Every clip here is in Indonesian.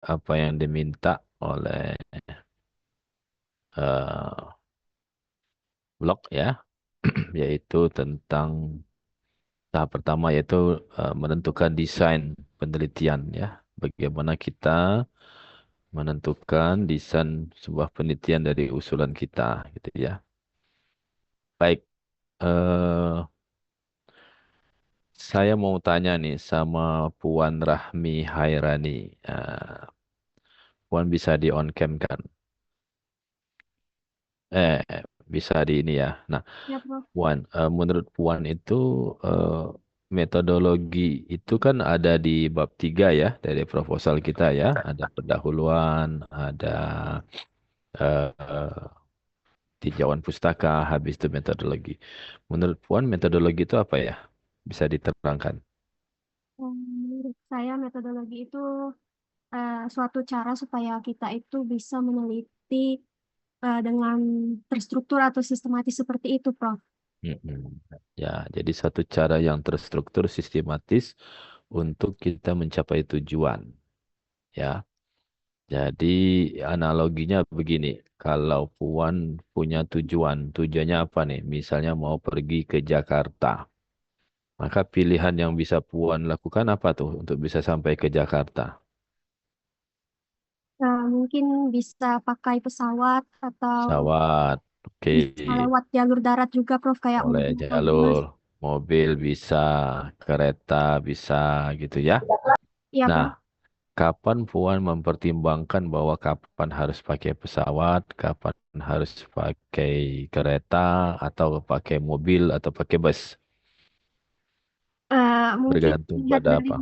apa yang diminta oleh eh, blog ya, yaitu tentang tahap pertama yaitu menentukan desain penelitian ya. Bagaimana kita menentukan desain sebuah penelitian dari usulan kita gitu ya. Baik, eh, saya mau tanya nih sama Puan Rahmi Hairani. Puan bisa di on cam kan? Eh, bisa di ini ya. Nah, Ya, Prof. Puan, menurut Puan itu eh, metodologi itu kan ada di bab 3 ya dari proposal kita ya. Ada pendahuluan, ada eh, tinjauan pustaka, habis itu metodologi. Menurut Puan, metodologi itu apa ya? Bisa diterangkan. Menurut saya metodologi itu suatu cara supaya kita itu bisa meneliti dengan terstruktur atau sistematis seperti itu, Prof. Mm-mm. Ya, jadi satu cara yang terstruktur, sistematis untuk kita mencapai tujuan. Ya, jadi analoginya begini. Kalau Puan punya tujuan, tujuannya apa nih? Misalnya mau pergi ke Jakarta. Maka pilihan yang bisa Puan lakukan apa tuh untuk bisa sampai ke Jakarta? Mungkin bisa pakai pesawat atau Pesawat, oke. bisa lewat jalur darat juga, Prof. Kayak Boleh mobil atau bus. jalur, mobil bisa, kereta bisa gitu ya. Iya, Nah, Prof. kapan Puan mempertimbangkan bahwa kapan harus pakai pesawat, kapan harus pakai kereta, atau pakai mobil, atau pakai bus? Mungkin Bergantung lihat pada dari apa.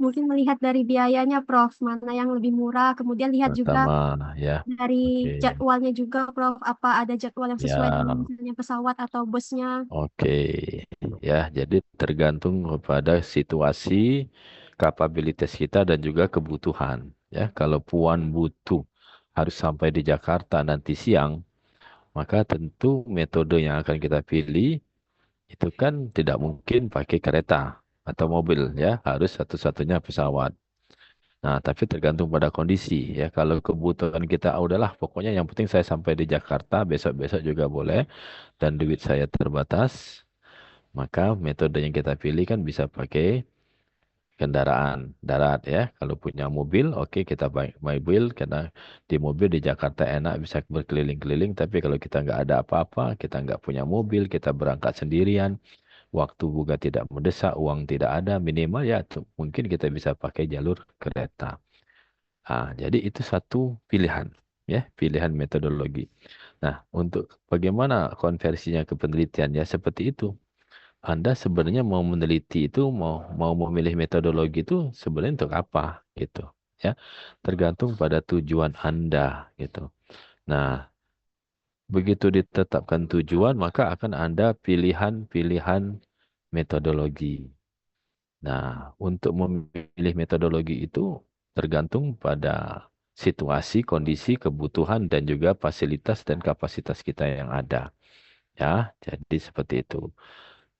mungkin melihat dari biayanya, Prof. Mana yang lebih murah. Kemudian lihat juga Pertama, ya, dari oke. jadwalnya juga, Prof. Apa ada jadwal yang sesuai dengan Ya, misalnya pesawat atau busnya? oke. Ya, jadi tergantung kepada situasi, kapabilitas kita, dan juga kebutuhan. Ya, kalau Puan butuh harus sampai di Jakarta nanti siang, maka tentu metode yang akan kita pilih itu kan tidak mungkin pakai kereta atau mobil ya, harus satu-satunya pesawat. Nah, tapi tergantung pada kondisi ya. Kalau kebutuhan kita, ah, udahlah, pokoknya yang penting saya sampai di Jakarta besok-besok juga boleh dan duit saya terbatas, maka metode yang kita pilih kan bisa pakai kendaraan darat ya. Kalau punya mobil, oke kita baik mobil karena di mobil di Jakarta enak bisa berkeliling-keliling. Tapi kalau kita nggak ada apa-apa, kita nggak punya mobil, kita berangkat sendirian, waktu juga tidak mendesak, uang tidak ada, minimal ya mungkin kita bisa pakai jalur kereta. Jadi itu satu pilihan, ya, pilihan metodologi. Nah, untuk bagaimana konversinya ke penelitian ya seperti itu. Anda sebenarnya mau meneliti itu, mau mau memilih metodologi itu sebenarnya untuk apa, gitu, ya. Tergantung pada tujuan Anda, gitu. Nah, begitu ditetapkan tujuan, maka akan ada pilihan-pilihan metodologi. Nah, untuk memilih metodologi itu tergantung pada situasi, kondisi, kebutuhan, dan juga fasilitas dan kapasitas kita yang ada. Ya, jadi seperti itu.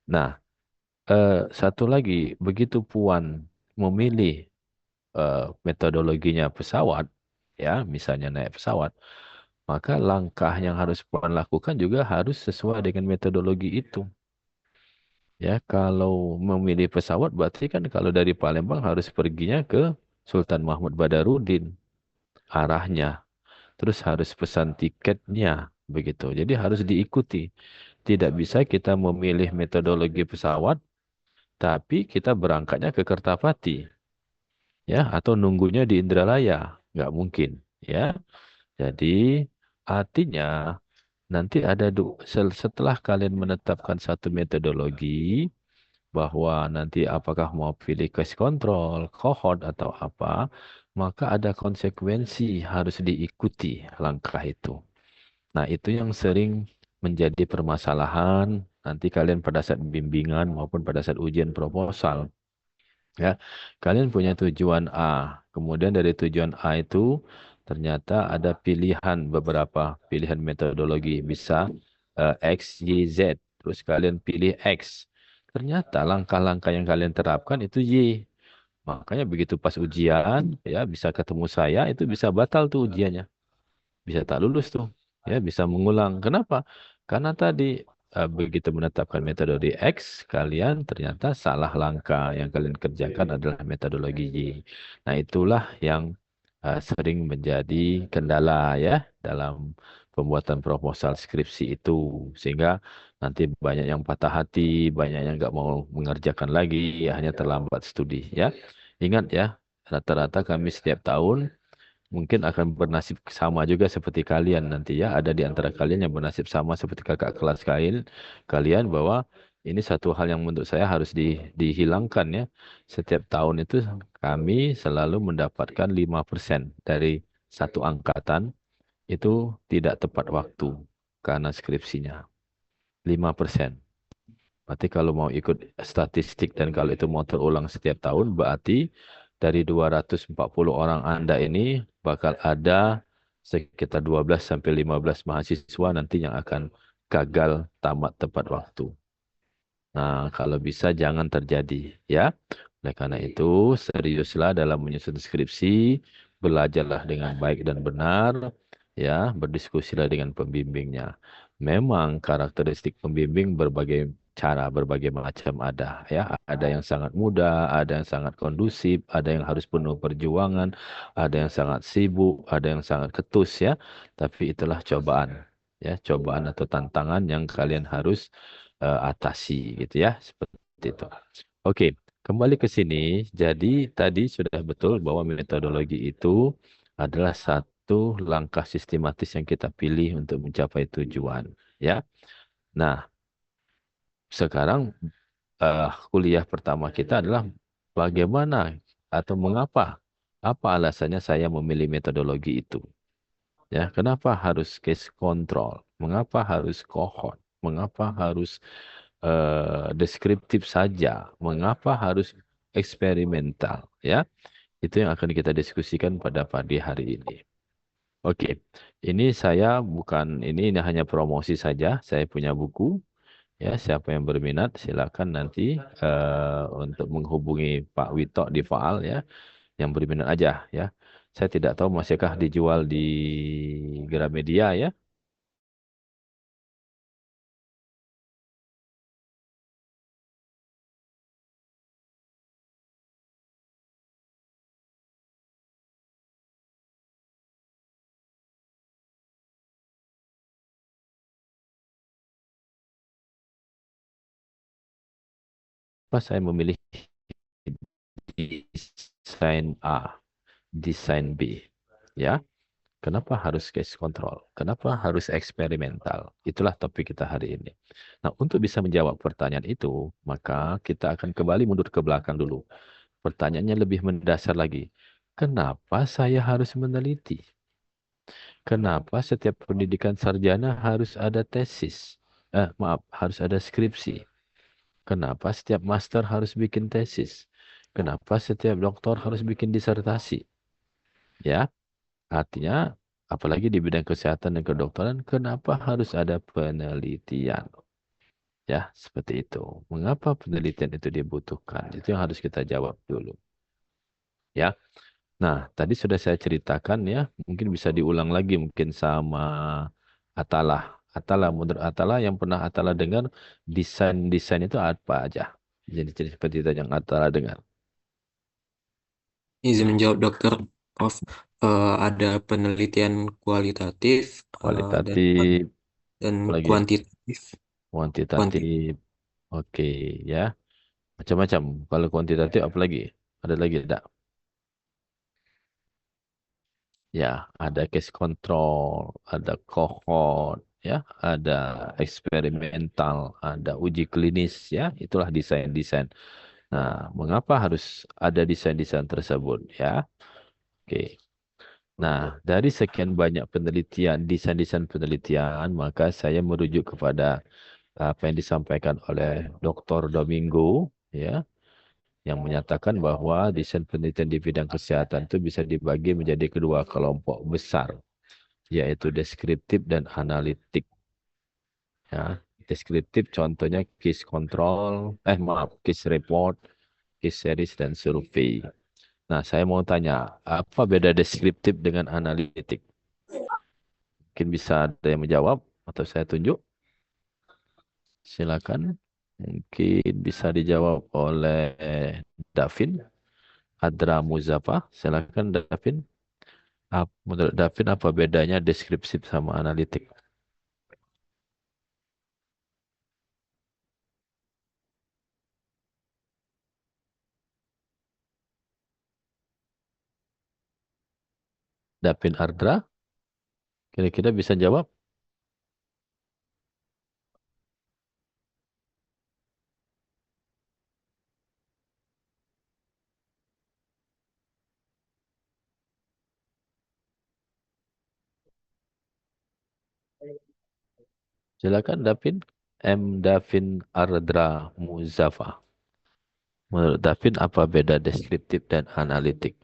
Nah, satu lagi, begitu Puan memilih metodologinya pesawat, ya, misalnya naik pesawat, maka langkah yang harus Puan lakukan juga harus sesuai dengan metodologi itu. Ya, kalau memilih pesawat berarti kan kalau dari Palembang harus perginya ke Sultan Mahmud Badarudin arahnya. Terus harus pesan tiketnya begitu. Jadi harus diikuti. Tidak bisa kita memilih metodologi pesawat tapi kita berangkatnya ke Kertapati ya atau nunggunya di Indralaya. Nggak mungkin ya. Jadi artinya nanti ada setelah kalian menetapkan satu metodologi bahwa nanti apakah mau pilih case control, cohort atau apa, maka ada konsekuensi harus diikuti langkah itu. Nah, itu yang sering menjadi permasalahan nanti kalian pada saat bimbingan maupun pada saat ujian proposal. Ya, kalian punya tujuan A, kemudian dari tujuan A itu ternyata ada pilihan beberapa pilihan metodologi, bisa X, Y, Z. Terus kalian pilih X. Ternyata langkah-langkah yang kalian terapkan itu Y. Makanya begitu pas ujian, ya bisa ketemu saya, itu bisa batal tuh ujiannya. Bisa tak lulus tuh. Ya, bisa mengulang. Kenapa? Karena tadi begitu menetapkan metodologi X, kalian ternyata salah langkah. Yang kalian kerjakan adalah metodologi Y. Nah, itulah yang sering menjadi kendala ya dalam pembuatan proposal skripsi itu. Sehingga nanti banyak yang patah hati, banyak yang nggak mau mengerjakan lagi, ya hanya terlambat studi ya. Ingat ya, rata-rata kami setiap tahun mungkin akan bernasib sama juga seperti kalian nanti ya. Ada di antara kalian yang bernasib sama seperti kakak kelas kalian bahwa ini satu hal yang menurut saya harus dihilangkan ya. Setiap tahun itu kami selalu mendapatkan 5% dari satu angkatan itu tidak tepat waktu karena skripsinya. 5%. Berarti kalau mau ikut statistik dan kalau itu mau terulang setiap tahun, berarti dari 240 orang Anda ini bakal ada sekitar 12 sampai 15 mahasiswa nanti yang akan gagal tamat tepat waktu. Nah, kalau bisa jangan terjadi, ya. Oleh karena itu, seriuslah dalam menyusun skripsi, belajarlah dengan baik dan benar, ya, berdiskusilah dengan pembimbingnya. Memang karakteristik pembimbing berbagai cara, berbagai macam ada, ya. Ada yang sangat mudah, ada yang sangat kondusif, ada yang harus penuh perjuangan, ada yang sangat sibuk, ada yang sangat ketus, ya. Tapi itulah cobaan, ya, cobaan atau tantangan yang kalian harus atasi gitu ya seperti itu. Oke, kembali ke sini. Jadi tadi sudah betul bahwa metodologi itu adalah satu langkah sistematis yang kita pilih untuk mencapai tujuan ya. Nah, sekarang kuliah pertama kita adalah bagaimana atau mengapa, apa alasannya saya memilih metodologi itu. Ya, kenapa harus case control? Mengapa harus cohort? Mengapa harus deskriptif saja? Mengapa harus eksperimental? Ya, itu yang akan kita diskusikan pada pagi hari ini. Oke, ini saya bukan ini hanya promosi saja. Saya punya buku. Ya, siapa yang berminat silakan nanti untuk menghubungi Pak Wito di Faal ya, yang berminat aja ya. Saya tidak tahu masihkah dijual di Gramedia ya. Pas saya memilih desain A, desain B. Ya, kenapa harus case control? Kenapa harus eksperimental? Itulah topik kita hari ini. Nah, untuk bisa menjawab pertanyaan itu, maka kita akan kembali mundur ke belakang dulu. Pertanyaannya lebih mendasar lagi. Kenapa saya harus meneliti? Kenapa setiap pendidikan sarjana harus ada tesis? Maaf, harus ada skripsi. Kenapa setiap master harus bikin tesis? Kenapa setiap doktor harus bikin disertasi? Ya, artinya apalagi di bidang kesehatan dan kedokteran, kenapa harus ada penelitian? Ya, seperti itu. Mengapa penelitian itu dibutuhkan? Itu yang harus kita jawab dulu. Ya. Nah, tadi sudah saya ceritakan ya, mungkin bisa diulang lagi mungkin sama Atalah. Atalah, menurut Atalah yang pernah Atalah dengar, desain-desain itu apa aja? Jadi seperti itu yang Atalah dengar. Izin menjawab dokter, Prof. Ada penelitian kualitatif dan Kualitatif, dan apalagi kuantitatif. Kuanti- kuantitatif, oke ya. Macam-macam. Kalau kuantitatif apalagi? Ada lagi tidak? Ya, ada case control, ada cohort, ya, ada eksperimental, ada uji klinis, ya, itulah desain-desain. Nah, mengapa harus ada desain-desain tersebut, ya? Oke. Nah, dari sekian banyak penelitian, desain-desain penelitian, maka saya merujuk kepada apa yang disampaikan oleh Dr. Domingo, ya, yang menyatakan bahwa desain penelitian di bidang kesehatan itu bisa dibagi menjadi kedua kelompok besar, yaitu deskriptif dan analitik. Ya, deskriptif contohnya case control, maaf, case report, case series dan survei. Nah, saya mau tanya, apa beda deskriptif dengan analitik? Mungkin bisa ada yang menjawab atau saya tunjuk. Silakan. Mungkin bisa dijawab oleh Davin, Adra Muzafa. Silakan Davin. Menurut Davin apa bedanya deskriptif sama analitik? Davin Ardra, kira-kira bisa jawab? Silakan Davin. Davin Ardra Muzafa. Menurut Davin apa beda deskriptif dan analitik?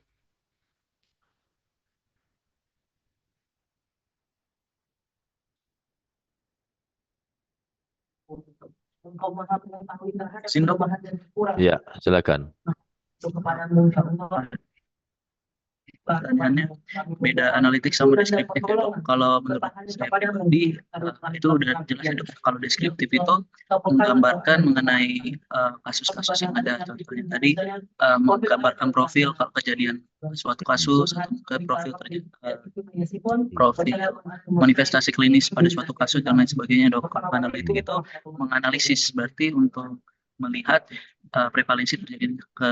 Sindok. Ya, silakan. Pertanyaannya beda analitik sama deskriptif ya dok. Kalau menurut saya pribadi itu udah jelas ya dok. Kalau deskriptif itu menggambarkan mengenai kasus-kasus yang ada. Contohnya tadi menggambarkan profil kalau kejadian suatu kasus atau ke profil profil manifestasi klinis pada suatu kasus dan lain sebagainya dok. Kalau analitik itu menganalisis berarti untuk melihat prevalensi terjadi ke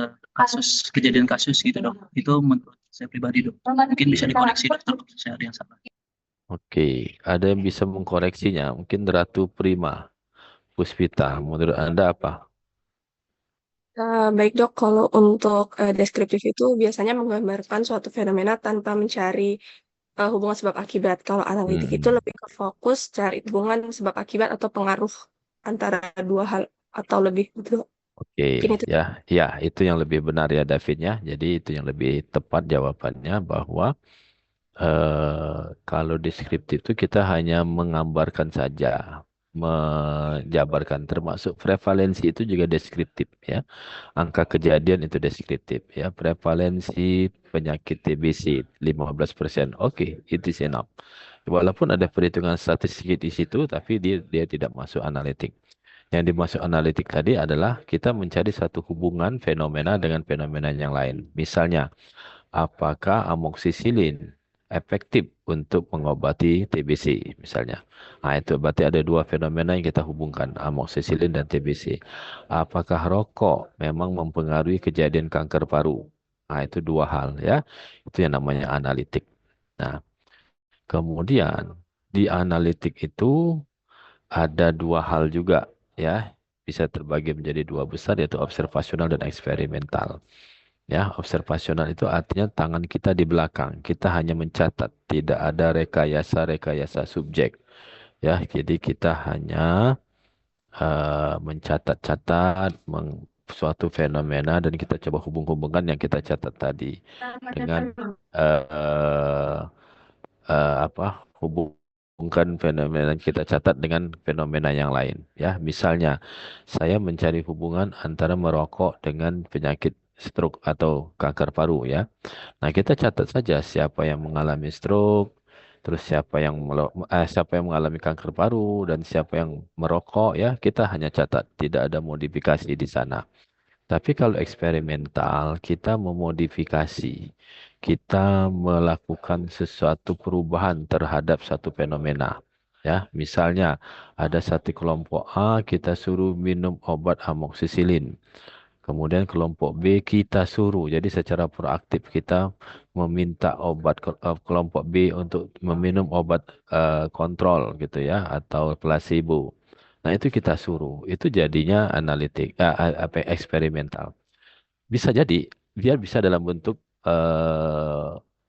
kejadian kasus gitu dok. Itu menurut saya pribadi dok. Mungkin bisa dikoreksi dokter kalau saya ada yang salah. Oke, ada yang bisa mengkoreksinya. Mungkin Ratu Prima Puspita, menurut Anda apa? Baik dok, kalau untuk deskriptif itu biasanya menggambarkan suatu fenomena tanpa mencari hubungan sebab akibat. Kalau analitik itu lebih ke fokus cari hubungan sebab akibat atau pengaruh antara dua hal atau lebih gitu. Oke, Mungkin itu. ya, itu yang lebih benar ya David ya. Jadi itu yang lebih tepat jawabannya bahwa kalau deskriptif itu kita hanya menggambarkan saja, menjabarkan termasuk prevalensi itu juga deskriptif ya. Angka kejadian itu deskriptif ya. Prevalensi penyakit TBC 15%. Oke, itu enough. Walaupun ada perhitungan statistik di situ, tapi dia tidak masuk analitik. Yang dimaksud analitik tadi adalah kita mencari satu hubungan fenomena dengan fenomena yang lain. Misalnya, apakah amoksisilin efektif untuk mengobati TBC misalnya. Nah, itu berarti ada dua fenomena yang kita hubungkan, amoksisilin dan TBC. Apakah rokok memang mempengaruhi kejadian kanker paru? Nah, itu dua hal ya. Itu yang namanya analitik. Nah, kemudian di analitik itu ada dua hal juga ya. Bisa terbagi menjadi dua besar yaitu observasional dan eksperimental. Ya, observasional itu artinya tangan kita di belakang. Kita hanya mencatat, tidak ada rekayasa-rekayasa subjek. Ya, jadi kita hanya mencatat-catat suatu fenomena dan kita coba hubung-hubungkan yang kita catat tadi dengan uh, hubungkan fenomena yang kita catat dengan fenomena yang lain. Ya, misalnya saya mencari hubungan antara merokok dengan penyakit stroke atau kanker paru ya. Nah, kita catat saja siapa yang mengalami stroke, terus siapa yang mengalami kanker paru dan siapa yang merokok ya. Kita hanya catat, tidak ada modifikasi di sana. Tapi kalau eksperimental, kita memodifikasi. Kita melakukan sesuatu perubahan terhadap satu fenomena. Ya, misalnya ada satu kelompok A, kita suruh minum obat amoksisilin. Kemudian kelompok B kita suruh. Jadi secara proaktif kita meminta kelompok B untuk meminum obat kontrol gitu ya atau placebo. Nah, itu kita suruh. Itu jadinya analitik eksperimental. Bisa jadi dia bisa dalam bentuk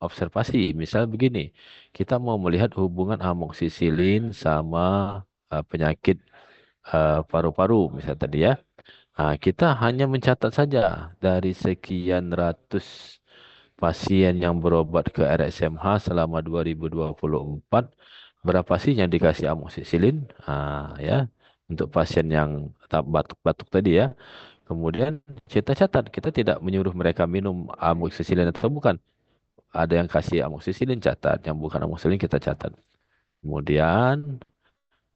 observasi. Misal begini, kita mau melihat hubungan amoksisilin sama penyakit paru-paru misal tadi ya. Nah, kita hanya mencatat saja dari sekian ratus pasien yang berobat ke RSMH selama 2024, berapa sih yang dikasih amoksisilin? Ya, untuk pasien yang batuk-batuk tadi ya. Kemudian kita catat, kita tidak menyuruh mereka minum amoksisilin atau bukan. Ada yang kasih amoksisilin, catat. Yang bukan amoksisilin kita catat. Kemudian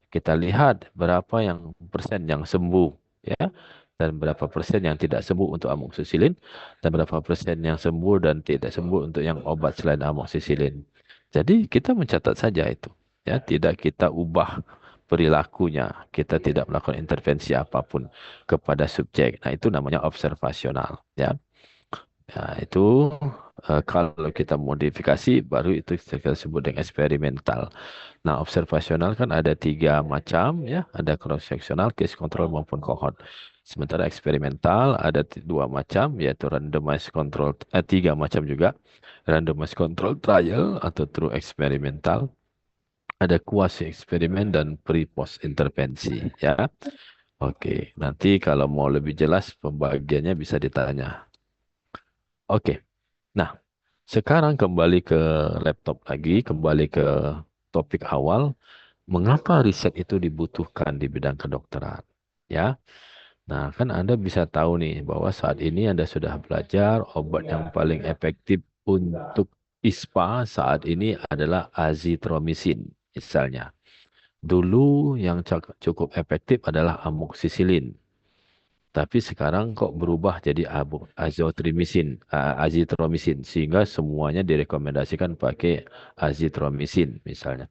kita lihat berapa yang persen yang sembuh, ya, dan berapa persen yang tidak sembuh untuk amoksisilin, dan berapa persen yang sembuh dan tidak sembuh untuk yang obat selain amoksisilin. Jadi kita mencatat saja itu, ya, tidak kita ubah perilakunya, kita tidak melakukan intervensi apapun kepada subjek. Nah, itu namanya observasional, ya. Nah, itu kalau kita modifikasi baru itu kita sebut dengan eksperimental. Nah, observasional kan ada 3 macam, ya, ada cross-sectional, case control maupun cohort. Sementara eksperimental ada 2 macam, yaitu randomized control, 3 macam juga, randomized control trial atau true eksperimental, ada kuasi eksperimen dan pre-post intervensi, ya. Oke, nanti kalau mau lebih jelas pembagiannya bisa ditanya. Oke, nah sekarang kembali ke laptop lagi, kembali ke topik awal. Mengapa riset itu dibutuhkan di bidang kedokteran? Ya, nah kan Anda bisa tahu nih bahwa saat ini Anda sudah belajar obat yang paling efektif untuk ISPA saat ini adalah azitromisin, misalnya. Dulu yang cukup efektif adalah amoksisilin. Tapi sekarang kok berubah jadi azitromisin, sehingga semuanya direkomendasikan pakai azitromisin, misalnya.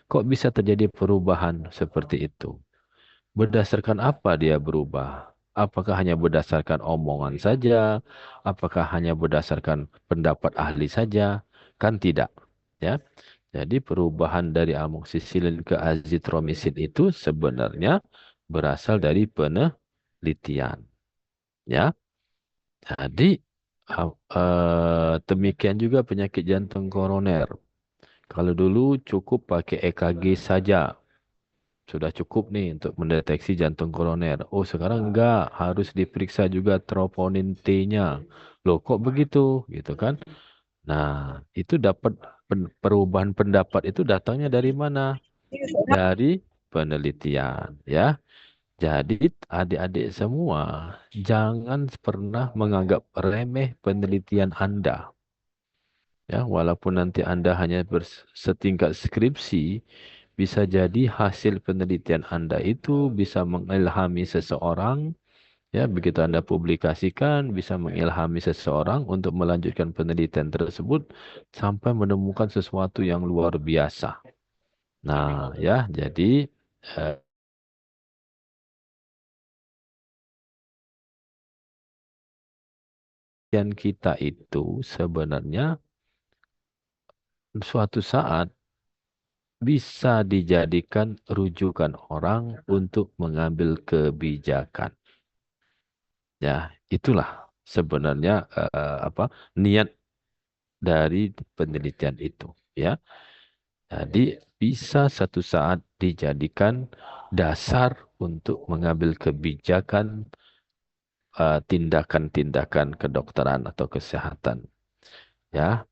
Kok bisa terjadi perubahan seperti itu? Berdasarkan apa dia berubah? Apakah hanya berdasarkan omongan saja? Apakah hanya berdasarkan pendapat ahli saja? Kan tidak, ya. Jadi perubahan dari amoksisilin ke azitromisin itu sebenarnya berasal dari penelitian, ya. Jadi demikian juga penyakit jantung koroner. Kalau dulu cukup pakai EKG saja, sudah cukup nih untuk mendeteksi jantung koroner. Oh, sekarang enggak, harus diperiksa juga troponin T-nya. Loh, kok begitu? Gitu kan? Nah, itu dapat perubahan pendapat itu datangnya dari mana? Dari penelitian, ya. Jadi adik-adik semua, jangan pernah menganggap remeh penelitian Anda. Ya, walaupun nanti Anda hanya setingkat skripsi, bisa jadi hasil penelitian Anda itu bisa mengilhami seseorang. Ya, begitu Anda publikasikan, bisa mengilhami seseorang untuk melanjutkan penelitian tersebut sampai menemukan sesuatu yang luar biasa. Nah, ya, jadi penelitian kita itu sebenarnya suatu saat bisa dijadikan rujukan orang untuk mengambil kebijakan. Ya, itulah sebenarnya niat dari penelitian itu, ya. Jadi bisa satu saat dijadikan dasar untuk mengambil kebijakan tindakan-tindakan kedokteran atau kesehatan. Ya,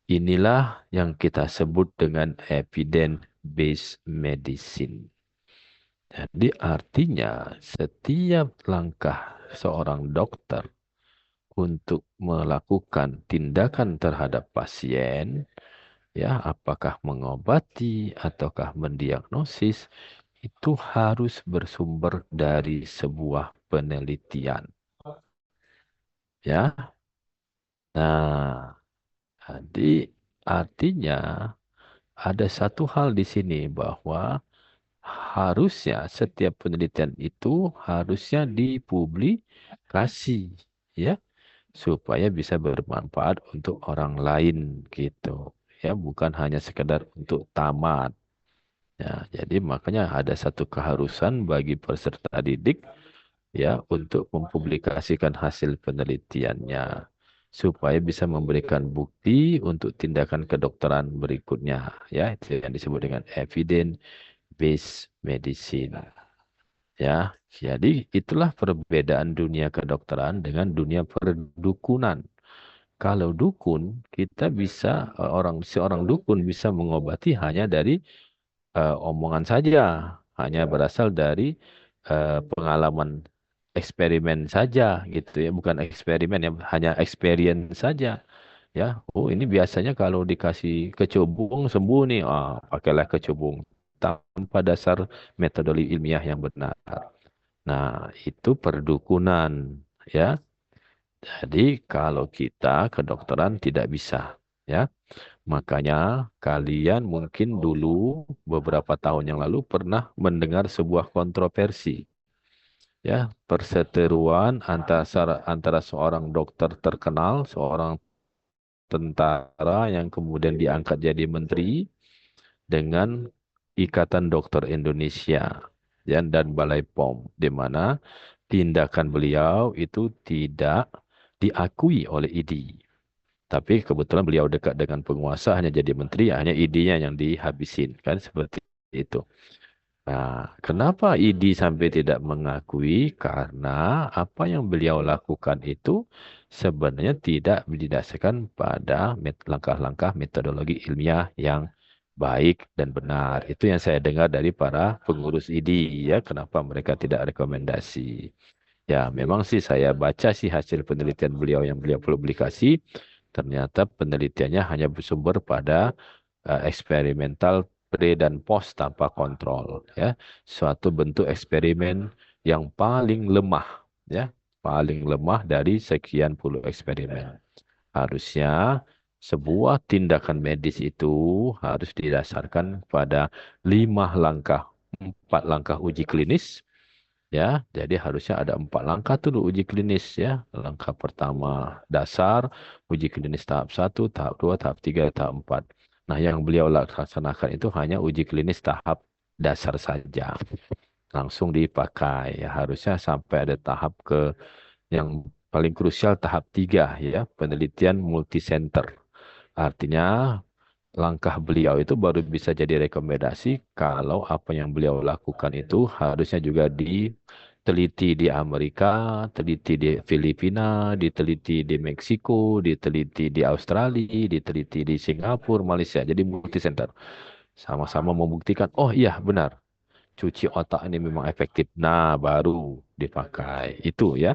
inilah yang kita sebut dengan evidence-based medicine. Jadi artinya setiap langkah seorang dokter untuk melakukan tindakan terhadap pasien, ya, apakah mengobati ataukah mendiagnosis, itu harus bersumber dari sebuah penelitian. Ya. Nah, jadi artinya ada satu hal di sini bahwa harusnya setiap penelitian itu harusnya dipublikasi, ya, supaya bisa bermanfaat untuk orang lain gitu. Ya, bukan hanya sekedar untuk tamat. Ya, jadi makanya ada satu keharusan bagi peserta didik, ya, untuk mempublikasikan hasil penelitiannya supaya bisa memberikan bukti untuk tindakan kedokteran berikutnya, ya, itu yang disebut dengan evidence based medicine. Ya, jadi itulah perbedaan dunia kedokteran dengan dunia perdukunan. Kalau dukun, kita bisa seorang dukun bisa mengobati hanya dari omongan saja, hanya berasal dari pengalaman eksperimen saja gitu ya, bukan eksperimen ya, hanya experience saja ya. Oh, ini biasanya kalau dikasih kecubung sembuh nih, pakailah kecubung tanpa dasar metodologi ilmiah yang benar. Nah, itu perdukunan ya. Jadi kalau kita kedokteran tidak bisa ya. Makanya kalian mungkin dulu beberapa tahun yang lalu pernah mendengar sebuah kontroversi ya, perseteruan antara seorang dokter terkenal, seorang tentara yang kemudian diangkat jadi menteri dengan Ikatan Dokter Indonesia ya, dan Balai POM, di mana tindakan beliau itu tidak diakui oleh ID. Tapi kebetulan beliau dekat dengan penguasa, hanya jadi menteri, hanya ID-nya yang dihabisin, kan seperti itu. Nah, kenapa ID sampai tidak mengakui? Karena apa yang beliau lakukan itu sebenarnya tidak didasarkan pada langkah-langkah metodologi ilmiah yang baik dan benar. Itu yang saya dengar dari para pengurus ID ya, kenapa mereka tidak rekomendasi. Ya, memang sih saya baca sih hasil penelitian beliau yang beliau publikasi. Ternyata penelitiannya hanya bersumber pada eksperimental pre dan post tanpa kontrol. Ya, suatu bentuk eksperimen yang paling lemah. Ya, paling lemah dari sekian puluh eksperimen. Harusnya sebuah tindakan medis itu harus didasarkan pada 5 langkah, 4 langkah uji klinis. Ya, jadi harusnya ada 4 langkah tuh uji klinis ya. Langkah pertama dasar, uji klinis tahap 1, tahap 2, tahap 3, tahap 4. Nah, yang beliau laksanakan itu hanya uji klinis tahap dasar saja. Langsung dipakai. Ya, harusnya sampai ada tahap ke yang paling krusial tahap 3 ya, penelitian multicenter. Artinya langkah beliau itu baru bisa jadi rekomendasi kalau apa yang beliau lakukan itu harusnya juga diteliti di Amerika, teliti di Filipina, diteliti di Meksiko, diteliti di Australia, diteliti di Singapura, Malaysia. Jadi multi-center. Sama-sama membuktikan, oh iya benar, cuci otak ini memang efektif. Nah, baru dipakai. Itu ya.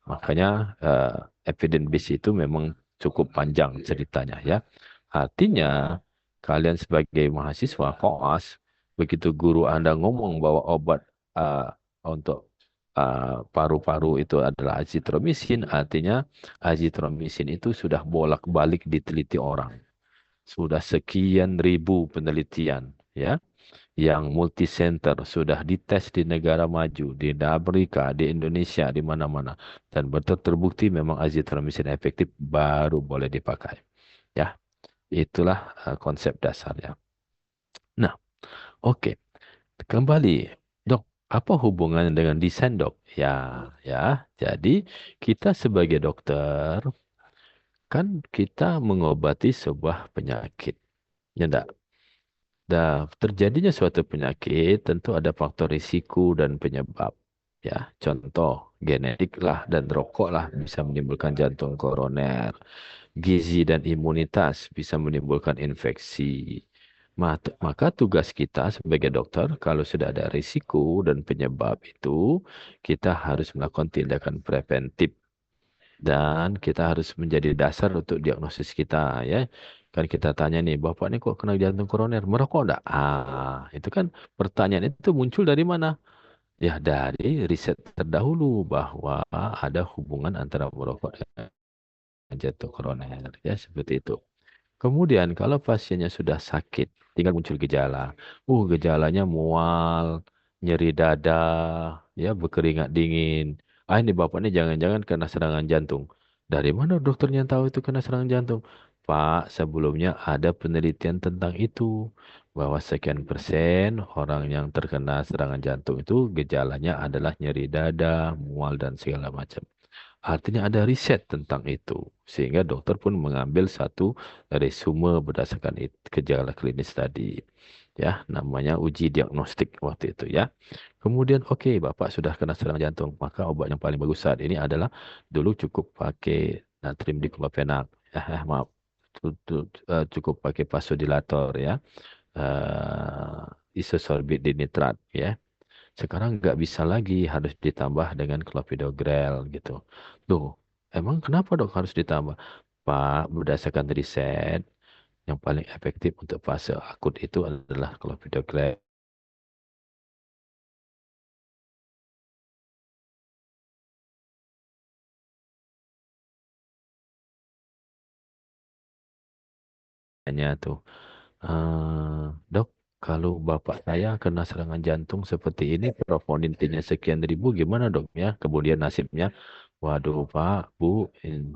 Makanya evidence base itu memang cukup panjang ceritanya ya. Artinya kalian sebagai mahasiswa koas, begitu guru Anda ngomong bahwa obat untuk paru-paru itu adalah azitromisin, artinya azitromisin itu sudah bolak-balik diteliti orang. Sudah sekian ribu penelitian ya yang multi-center sudah dites di negara maju, di Amerika, di Indonesia, di mana-mana. Dan betul terbukti memang azitromisin efektif, baru boleh dipakai. Ya, itulah konsep dasarnya. Nah, oke. Kembali, dok, apa hubungannya dengan desain, dok? Ya, ya. Jadi kita sebagai dokter, kan kita mengobati sebuah penyakit. Ya, enggak? Dan terjadinya suatu penyakit tentu ada faktor risiko dan penyebab. Ya, contoh genetik lah dan rokok lah bisa menimbulkan jantung koroner. Gizi dan imunitas bisa menimbulkan infeksi. Maka tugas kita sebagai dokter kalau sudah ada risiko dan penyebab itu kita harus melakukan tindakan preventif dan kita harus menjadi dasar untuk diagnosis kita ya. Kan kita tanya nih, Bapak ini kok kena jantung koroner, merokok enggak? Itu kan pertanyaan itu muncul dari mana? Ya dari riset terdahulu bahwa ada hubungan antara merokok dan jantung koroner ya seperti itu. Kemudian kalau pasiennya sudah sakit, tinggal muncul gejala. Gejalanya mual, nyeri dada, ya berkeringat dingin. Ini bapak ini jangan-jangan kena serangan jantung. Dari mana dokternya tahu itu kena serangan jantung? Pak, sebelumnya ada penelitian tentang itu. Bahwa sekian persen orang yang terkena serangan jantung itu gejalanya adalah nyeri dada, mual, dan segala macam. Artinya ada riset tentang itu. Sehingga dokter pun mengambil satu resume berdasarkan gejala klinis tadi. Ya, namanya uji diagnostik waktu itu ya. Kemudian oke, Bapak sudah kena serangan jantung, maka obat yang paling bagus saat ini adalah dulu cukup pakai natrium diklofenak. Maaf. Cukup pakai vasodilator ya. Isosorbit dinitrat ya. Sekarang nggak bisa lagi, harus ditambah dengan clopidogrel gitu. Loh, emang kenapa dok harus ditambah? Pak, berdasarkan riset, yang paling efektif untuk fase akut itu adalah clopidogrel. Hanya tuh, dok, kalau bapak saya kena serangan jantung seperti ini, troponinnya sekian ribu, gimana dok ya? Kemudian nasibnya, waduh Pak, Bu,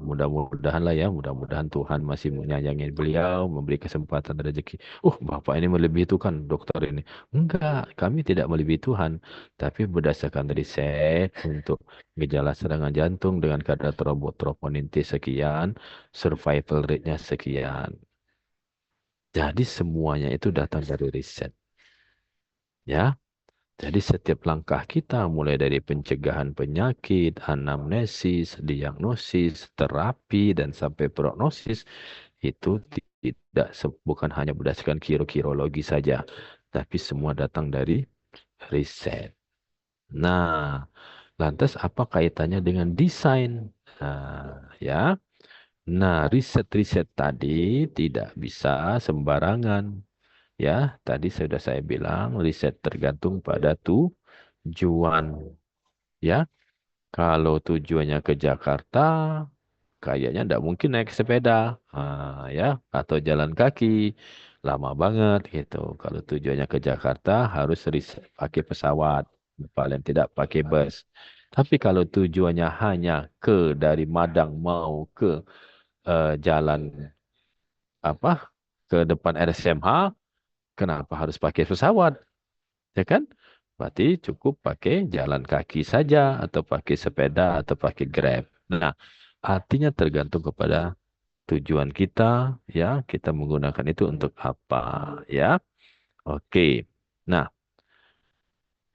mudah-mudahan lah ya, mudah-mudahan Tuhan masih menyayangi beliau, memberi kesempatan dan rezeki. Bapak ini melebihi Tuhan, dokter ini. Enggak, kami tidak melebihi Tuhan, tapi berdasarkan riset untuk gejala serangan jantung dengan kadar troponin T sekian, survival rate-nya sekian. Jadi semuanya itu datang dari riset. Ya, jadi setiap langkah kita mulai dari pencegahan penyakit, anamnesis, diagnosis, terapi, dan sampai prognosis itu tidak bukan hanya berdasarkan kirologi saja, tapi semua datang dari riset. Nah, lantas apa kaitannya dengan desain? Ya. Nah, riset-riset tadi tidak bisa sembarangan. Ya, tadi sudah saya bilang riset tergantung pada tujuan. Ya, kalau tujuannya ke Jakarta, kayaknya tidak mungkin naik sepeda, ya, atau jalan kaki, lama banget gitu. Kalau tujuannya ke Jakarta, harus riset pakai pesawat, paling tidak pakai bus. Tapi kalau tujuannya hanya dari Madang mau ke jalan apa ke depan RSMH, kenapa harus pakai pesawat? Ya kan? Berarti cukup pakai jalan kaki saja atau pakai sepeda atau pakai Grab. Nah, artinya tergantung kepada tujuan kita, ya, kita menggunakan itu untuk apa, ya. Oke. Nah,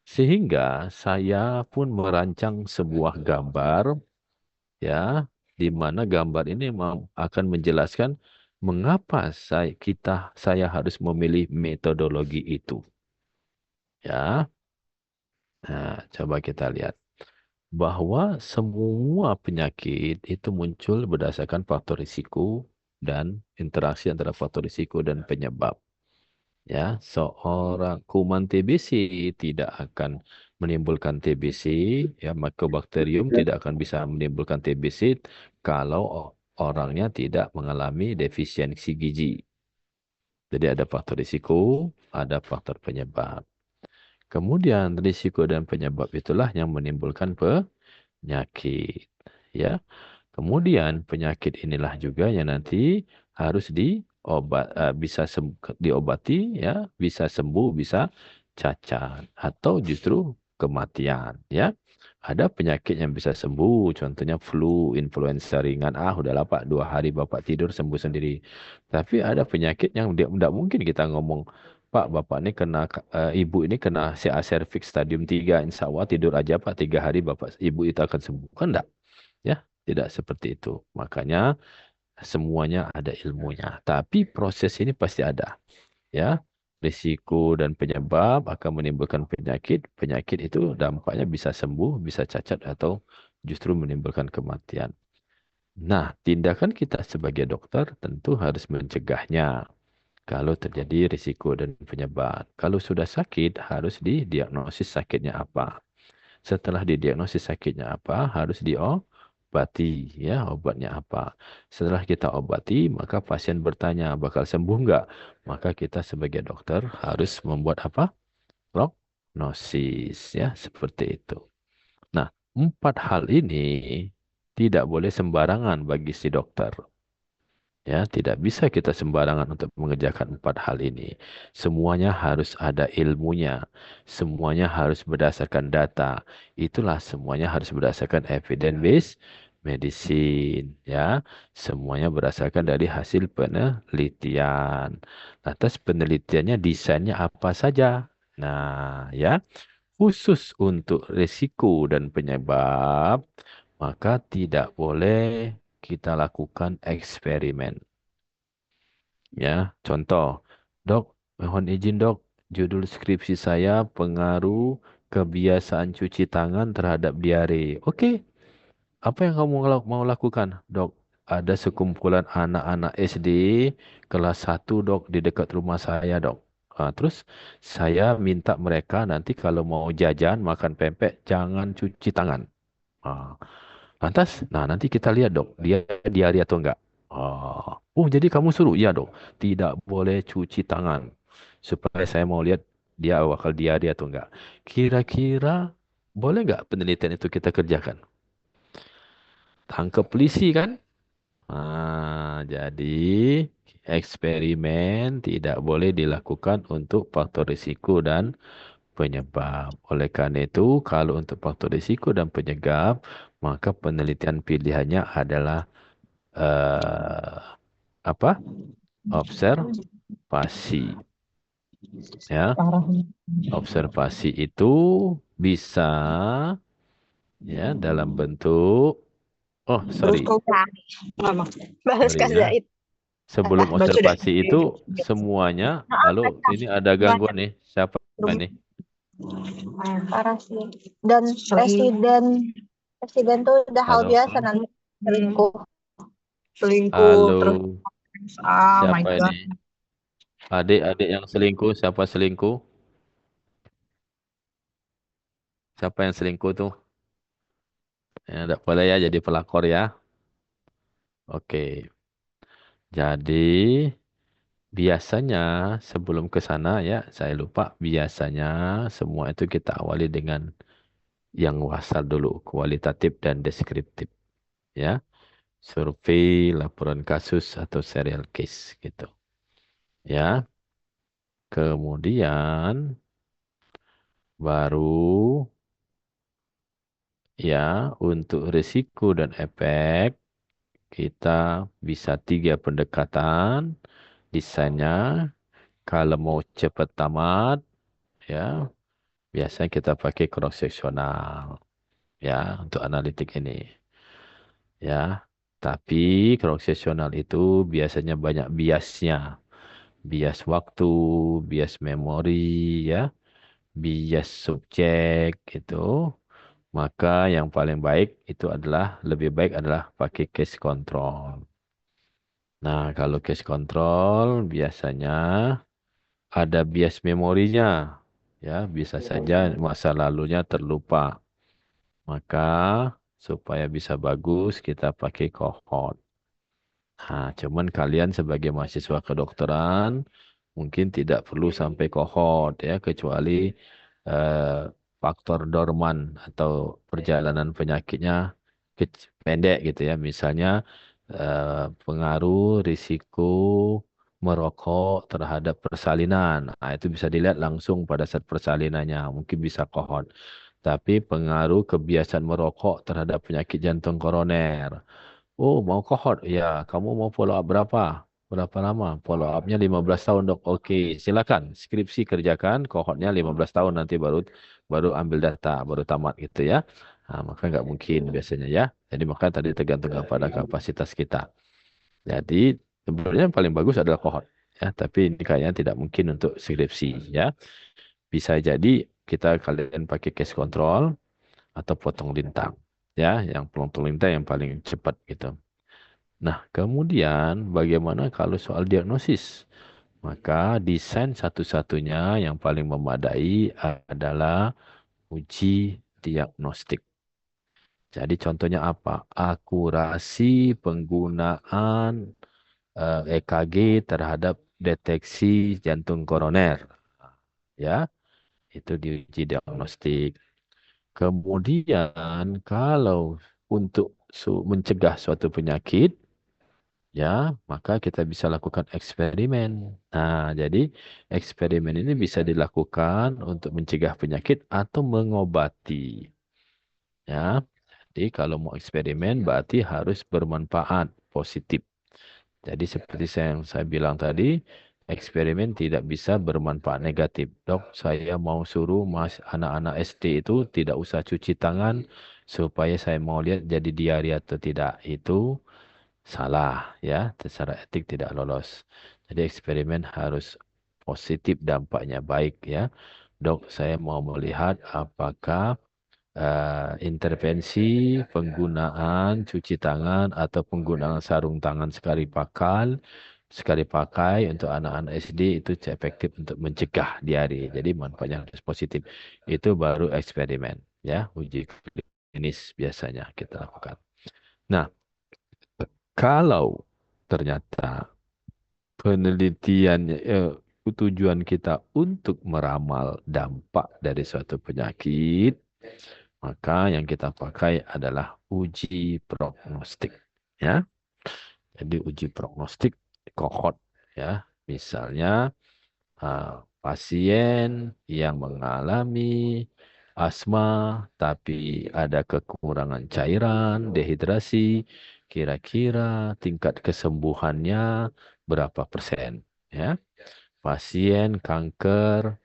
sehingga saya pun merancang sebuah gambar, ya, di mana gambar ini akan menjelaskan mengapa saya harus memilih metodologi itu. Ya. Nah, coba kita lihat bahwa semua penyakit itu muncul berdasarkan faktor risiko dan interaksi antara faktor risiko dan penyebab. Ya, seorang kuman TBC tidak akan menimbulkan TBC, ya, Mycobacterium tidak akan bisa menimbulkan TBC kalau orangnya tidak mengalami defisiensi gizi. Jadi ada faktor risiko, ada faktor penyebab. Kemudian risiko dan penyebab itulah yang menimbulkan penyakit. Ya. Kemudian penyakit inilah juga yang nanti harus diobati, ya, bisa sembuh, bisa cacat atau justru kematian, ya. Ada penyakit yang bisa sembuh, contohnya flu, influenza ringan. Udahlah Pak, 2 hari Bapak tidur sembuh sendiri. Tapi ada penyakit yang tidak mungkin kita ngomong, Pak, Bapak ini Ibu ini kena CA cervix stadium 3, insya Allah tidur aja Pak, 3 hari Ibu itu akan sembuh. Kan enggak? Ya, tidak seperti itu. Makanya semuanya ada ilmunya. Tapi proses ini pasti ada. Ya, risiko dan penyebab akan menimbulkan penyakit. Penyakit itu dampaknya bisa sembuh, bisa cacat, atau justru menimbulkan kematian. Nah, tindakan kita sebagai dokter tentu harus mencegahnya. Kalau terjadi risiko dan penyebab. Kalau sudah sakit, harus didiagnosis sakitnya apa. Setelah didiagnosis sakitnya apa, harus diobati, ya, obatnya apa. Setelah kita obati, maka pasien bertanya, bakal sembuh nggak? Maka kita sebagai dokter harus membuat apa? Prognosis, ya, seperti itu. Nah, 4 hal ini tidak boleh sembarangan bagi si dokter. Ya, tidak bisa kita sembarangan untuk mengerjakan 4 hal ini. Semuanya harus ada ilmunya. Semuanya harus berdasarkan data. Itulah semuanya harus berdasarkan evidence-based medicine. Ya, semuanya berdasarkan dari hasil penelitian. Atas penelitiannya desainnya apa saja. Nah, ya, khusus untuk risiko dan penyebab, maka tidak boleh kita lakukan eksperimen. Ya, contoh, dok, mohon izin dok, judul skripsi saya pengaruh kebiasaan cuci tangan terhadap diare. Oke, apa yang kamu mau lakukan, dok? Ada sekumpulan anak-anak SD kelas 1, dok, di dekat rumah saya, dok. Terus saya minta mereka nanti kalau mau jajan, makan pempek, jangan cuci tangan. Ah, Lantas, nah nanti kita lihat, dok, dia diare atau enggak. Jadi kamu suruh? Iya, dok. Tidak boleh cuci tangan. Supaya saya mau lihat dia bakal diare atau enggak. Kira-kira boleh nggak penelitian itu kita kerjakan? Tangkap polisi kan? Jadi eksperimen tidak boleh dilakukan untuk faktor risiko dan penyebab. Oleh karena itu, kalau untuk faktor risiko dan penyebab, maka penelitian pilihannya adalah eh, apa? Observasi. Ya, observasi itu bisa ya dalam bentuk. Oh, sorry, Bahas sorry ya. Zaid. Sebelum Baca deh. observasi itu semuanya, halo, ini ada gangguan nih. Siapa ini? Parah sih. Dan presiden tuh udah hal Halo, biasa nanti selingkuh. halo, Terus oh my siapa God. ini? Adik-adik yang selingkuh, siapa selingkuh? Siapa yang selingkuh tuh? Ya, tidak boleh ya jadi pelakor ya. Oke, jadi biasanya sebelum ke sana ya, saya lupa. Biasanya semua itu kita awali dengan yang wasal dulu, kualitatif dan deskriptif. Ya, survei, laporan kasus atau serial case gitu. Ya, kemudian baru ya untuk risiko dan efek kita bisa 3 pendekatan desainnya. Kalau mau cepat tamat ya biasanya kita pakai cross sectional ya untuk analitik ini ya. Tapi cross sectional itu biasanya banyak biasnya. Bias waktu, bias memori ya, bias subjek gitu. Maka yang paling baik itu adalah lebih baik adalah pakai case control. Nah, kalau case control biasanya ada bias memorinya. Ya, bisa saja masa lalunya terlupa. Maka supaya bisa bagus kita pakai cohort. Cuman kalian sebagai mahasiswa kedokteran mungkin tidak perlu sampai kohort ya, kecuali eh, faktor dorman atau perjalanan penyakitnya pendek gitu ya. Misalnya pengaruh risiko merokok terhadap persalinan. Itu bisa dilihat langsung pada saat persalinannya. Mungkin bisa kohort. Tapi pengaruh kebiasaan merokok terhadap penyakit jantung koroner. Oh, mau kohort? Ya, kamu mau follow up berapa? Berapa lama? Follow up-nya 15 tahun, dok. Oke, silakan. Skripsi kerjakan, kohortnya 15 tahun nanti baru baru ambil data, baru tamat gitu ya. Maka nggak mungkin biasanya ya. Jadi maka tadi tergantung kepada kapasitas kita. Jadi sebenarnya yang paling bagus adalah kohort. Ya, tapi ini kayaknya tidak mungkin untuk skripsi ya. Bisa jadi kita kalian pakai case control atau potong lintang. Ya, yang potong lintang yang paling cepat gitu. Nah, kemudian bagaimana kalau soal diagnosis? Maka desain satu-satunya yang paling memadai adalah uji diagnostik. Jadi contohnya apa? Akurasi penggunaan EKG terhadap deteksi jantung koroner. Ya, itu diuji diagnostik. Kemudian kalau untuk mencegah suatu penyakit, ya, maka kita bisa lakukan eksperimen. Jadi eksperimen ini bisa dilakukan untuk mencegah penyakit atau mengobati. Ya, jadi kalau mau eksperimen berarti harus bermanfaat positif. Jadi seperti yang saya bilang tadi, eksperimen tidak bisa bermanfaat negatif. Dok, saya mau suruh anak-anak SD itu tidak usah cuci tangan supaya saya mau lihat jadi diare atau tidak. Itu salah ya, secara etik tidak lolos. Jadi eksperimen harus positif dampaknya baik ya. Dok, saya mau melihat apakah intervensi penggunaan cuci tangan atau penggunaan sarung tangan sekali pakai untuk anak-anak SD itu efektif untuk mencegah diare. Jadi manfaatnya harus positif. Itu baru eksperimen, ya, uji klinis biasanya kita lakukan. Nah, kalau ternyata penelitiannya tujuan kita untuk meramal dampak dari suatu penyakit, maka yang kita pakai adalah uji prognostik, ya. Jadi uji prognostik kohort, ya. Misalnya pasien yang mengalami asma tapi ada kekurangan cairan, dehidrasi, kira-kira tingkat kesembuhannya berapa persen, ya. Pasien kanker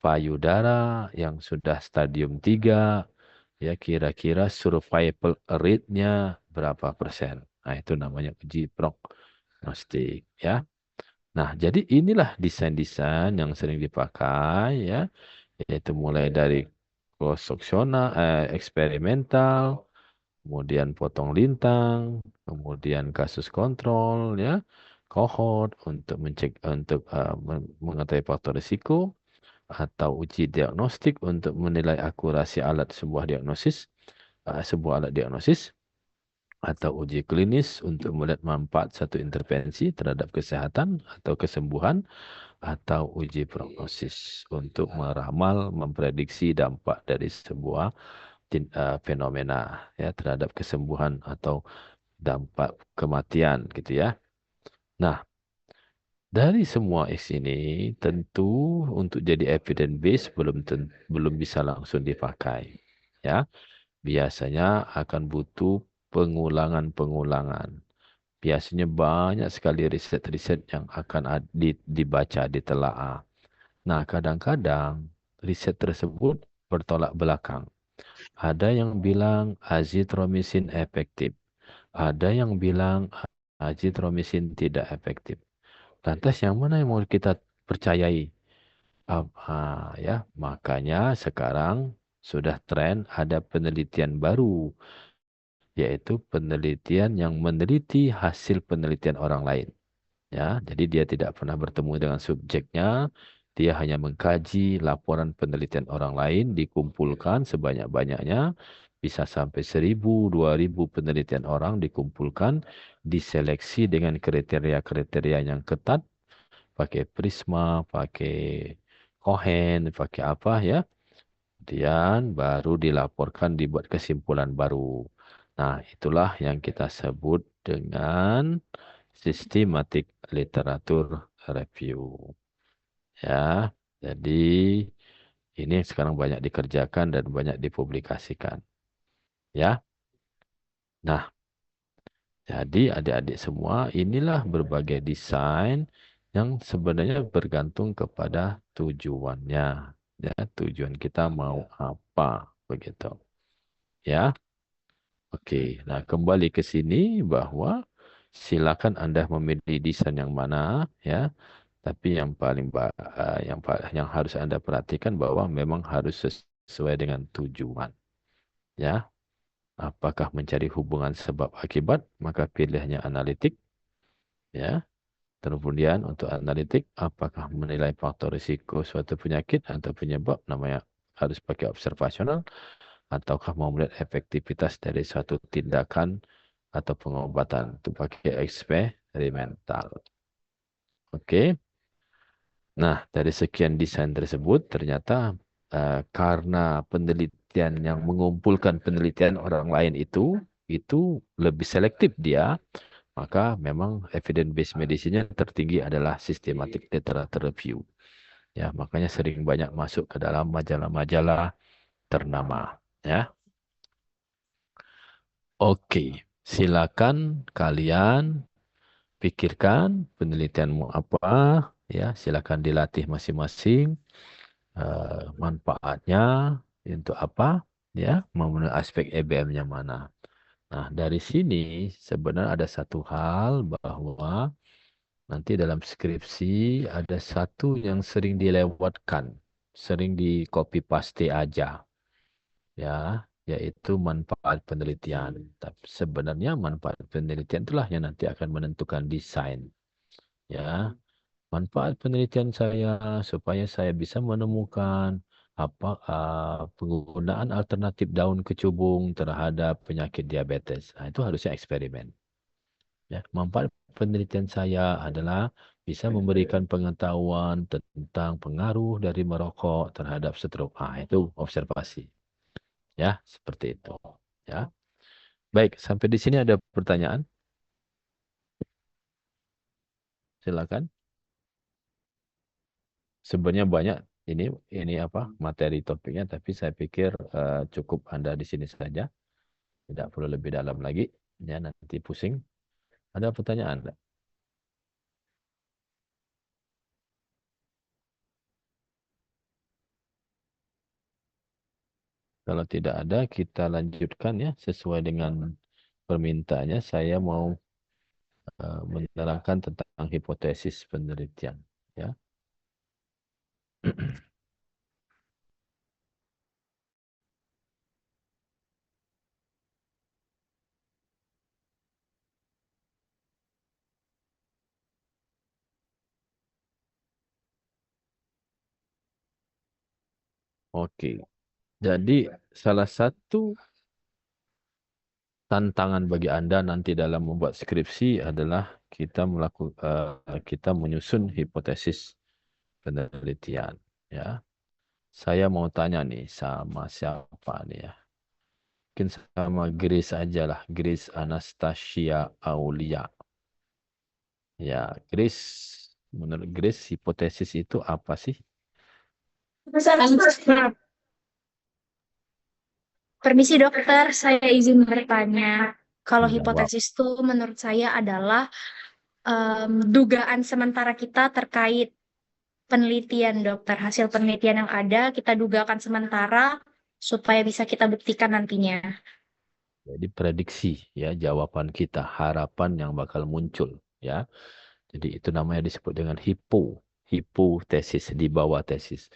payudara yang sudah stadium 3, ya, kira-kira survival rate-nya berapa persen. Nah, itu namanya uji prognostik, ya. Nah, jadi inilah desain-desain yang sering dipakai, ya, yaitu mulai dari cross-sectional, eksperimental, kemudian potong lintang, kemudian kasus kontrol, ya, kohort untuk mengetahui faktor risiko, atau uji diagnostik untuk menilai akurasi sebuah alat diagnosis, atau uji klinis untuk melihat manfaat satu intervensi terhadap kesehatan atau kesembuhan, atau uji prognosis untuk meramal, memprediksi dampak dari sebuah fenomena, ya, terhadap kesembuhan atau dampak kematian, gitu, ya. Nah, dari semua ini tentu untuk jadi evidence base belum bisa langsung dipakai, ya. Biasanya akan butuh pengulangan-pengulangan. Biasanya banyak sekali riset-riset yang akan dibaca, ditelaah. Nah, kadang-kadang riset tersebut bertolak belakang. Ada yang bilang azitromisin efektif. Ada yang bilang azitromisin tidak efektif. Lantas yang mana yang mau kita percayai? Ya, makanya sekarang sudah tren ada penelitian baru, yaitu penelitian yang meneliti hasil penelitian orang lain. Ya, jadi dia tidak pernah bertemu dengan subjeknya, dia hanya mengkaji laporan penelitian orang lain, dikumpulkan sebanyak-banyaknya, bisa sampai 1.000, 2.000 penelitian orang dikumpulkan, diseleksi dengan kriteria-kriteria yang ketat, pakai Prisma, pakai Cohen, pakai apa, ya. Kemudian baru dilaporkan, dibuat kesimpulan baru. Nah, itulah yang kita sebut dengan systematic literature review. Ya, jadi ini yang sekarang banyak dikerjakan dan banyak dipublikasikan. Ya, nah, jadi adik-adik semua, inilah berbagai desain yang sebenarnya bergantung kepada tujuannya. Ya, tujuan kita mau apa, begitu. Ya, oke. Nah, kembali ke sini bahwa silakan Anda memilih desain yang mana, ya. Tapi yang harus Anda perhatikan bahwa memang harus sesuai dengan tujuan. Ya, apakah mencari hubungan sebab akibat, maka pilihnya analitik. Ya, kemudian untuk analitik, apakah menilai faktor risiko suatu penyakit atau penyebab, namanya harus pakai observasional, ataukah mau melihat efektivitas dari suatu tindakan atau pengobatan, itu pakai eksperimental. Oke. Nah, dari sekian desain tersebut, ternyata karena penelitian yang mengumpulkan penelitian orang lain itu lebih selektif dia, maka memang evidence-based medicine-nya tertinggi adalah systematic literature review. Ya, makanya sering banyak masuk ke dalam majalah-majalah ternama. Ya, oke. Silakan kalian pikirkan penelitianmu apa. Ya, silakan dilatih masing-masing. Manfaatnya untuk apa, ya, memenuhi aspek EBM-nya mana. Nah, dari sini sebenarnya ada satu hal bahwa nanti dalam skripsi ada satu yang sering dilewatkan, sering di copy paste aja, ya, yaitu manfaat penelitian. Tapi sebenarnya manfaat penelitian itulah yang nanti akan menentukan desain, ya. Manfaat penelitian saya supaya saya bisa menemukan penggunaan alternatif daun kecubung terhadap penyakit diabetes. Nah, itu harusnya eksperimen. Ya, manfaat penelitian saya adalah bisa memberikan pengetahuan tentang pengaruh dari merokok terhadap stroke. Itu observasi. Ya, seperti itu. Ya. Baik, sampai di sini ada pertanyaan? Silakan. Sebenarnya banyak ini materi topiknya, tapi saya pikir cukup Anda di sini saja. Tidak perlu lebih dalam lagi. Ya, nanti pusing. Ada pertanyaan enggak? Kalau tidak ada, kita lanjutkan ya sesuai dengan permintaannya. Saya mau menerangkan tentang hipotesis penelitian. Ya. Oke. Jadi salah satu tantangan bagi Anda nanti dalam membuat skripsi adalah kita menyusun hipotesis penelitian. Ya. Saya mau tanya nih sama siapa nih ya? Mungkin sama Grace aja lah. Grace Anastasia Aulia. Ya, Grace. Menurut Grace, hipotesis itu apa sih? Permisi dokter, saya izin bertanya. Kalau Jawab. hipotesis itu menurut saya adalah dugaan sementara kita terkait penelitian dokter. Hasil penelitian yang ada kita dugakan sementara supaya bisa kita buktikan nantinya. Jadi prediksi ya, jawaban kita, harapan yang bakal muncul ya. Jadi itu namanya disebut dengan hipotesis, di bawah tesis.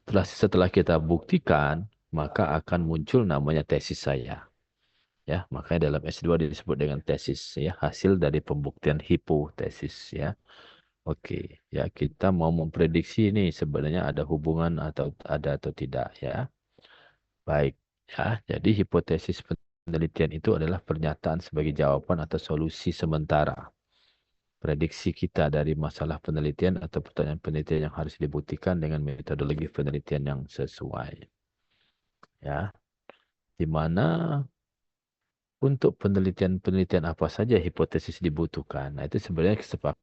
Setelah kita buktikan, maka akan muncul namanya tesis saya. Ya, makanya dalam S2 disebut dengan tesis ya, hasil dari pembuktian hipotesis ya. Oke, ya kita mau memprediksi ini sebenarnya ada hubungan atau tidak ya. Baik, ya. Jadi hipotesis penelitian itu adalah pernyataan sebagai jawaban atau solusi sementara. Prediksi kita dari masalah penelitian atau pertanyaan penelitian yang harus dibuktikan dengan metodologi penelitian yang sesuai. Ya, di mana untuk penelitian apa saja hipotesis dibutuhkan. Nah, itu sebenarnya kesepakatan.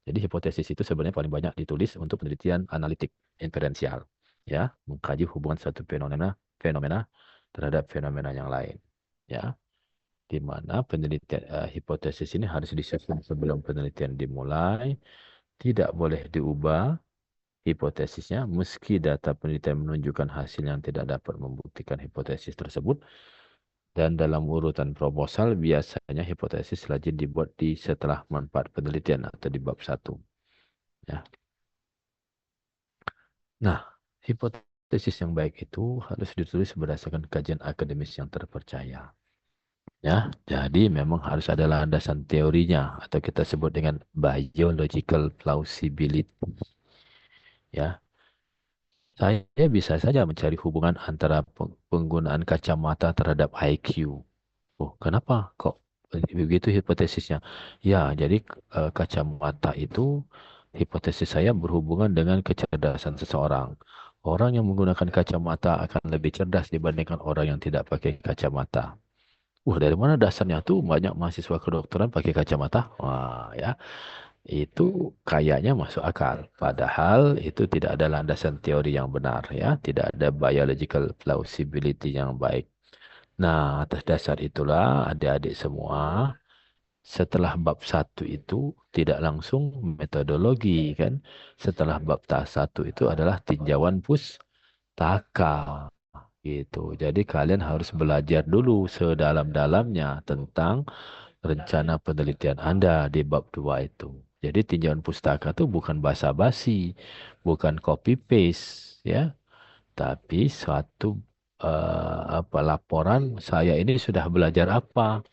Jadi hipotesis itu sebenarnya paling banyak ditulis untuk penelitian analitik inferensial, ya, mengkaji hubungan satu fenomena terhadap fenomena yang lain, ya, di mana penelitian hipotesis ini harus disusun sebelum penelitian dimulai, tidak boleh diubah hipotesisnya meski data penelitian menunjukkan hasil yang tidak dapat membuktikan hipotesis tersebut. Dan dalam urutan proposal, biasanya hipotesis rajin dibuat setelah manfaat penelitian atau di bab 1. Ya. Nah, hipotesis yang baik itu harus ditulis berdasarkan kajian akademis yang terpercaya. Ya, jadi memang harus ada landasan teorinya atau kita sebut dengan biological plausibility. Ya. Saya bisa saja mencari hubungan antara penggunaan kacamata terhadap IQ. Oh, kenapa kok begitu hipotesisnya? Ya, jadi kacamata itu hipotesis saya berhubungan dengan kecerdasan seseorang. Orang yang menggunakan kacamata akan lebih cerdas dibandingkan orang yang tidak pakai kacamata. Dari mana dasarnya tuh banyak mahasiswa kedokteran pakai kacamata? Wah, ya. Itu kayaknya masuk akal. Padahal itu tidak ada landasan teori yang benar, ya. Tidak ada biological plausibility yang baik. Nah, atas dasar itulah adik-adik semua, setelah bab 1 itu tidak langsung metodologi kan. Setelah bab 1 itu adalah tinjauan pustaka gitu. Jadi kalian harus belajar dulu sedalam-dalamnya tentang rencana penelitian Anda di bab 2 itu Jadi tinjauan pustaka itu bukan basa-basi, bukan copy paste, ya, tapi suatu laporan saya ini sudah belajar apa,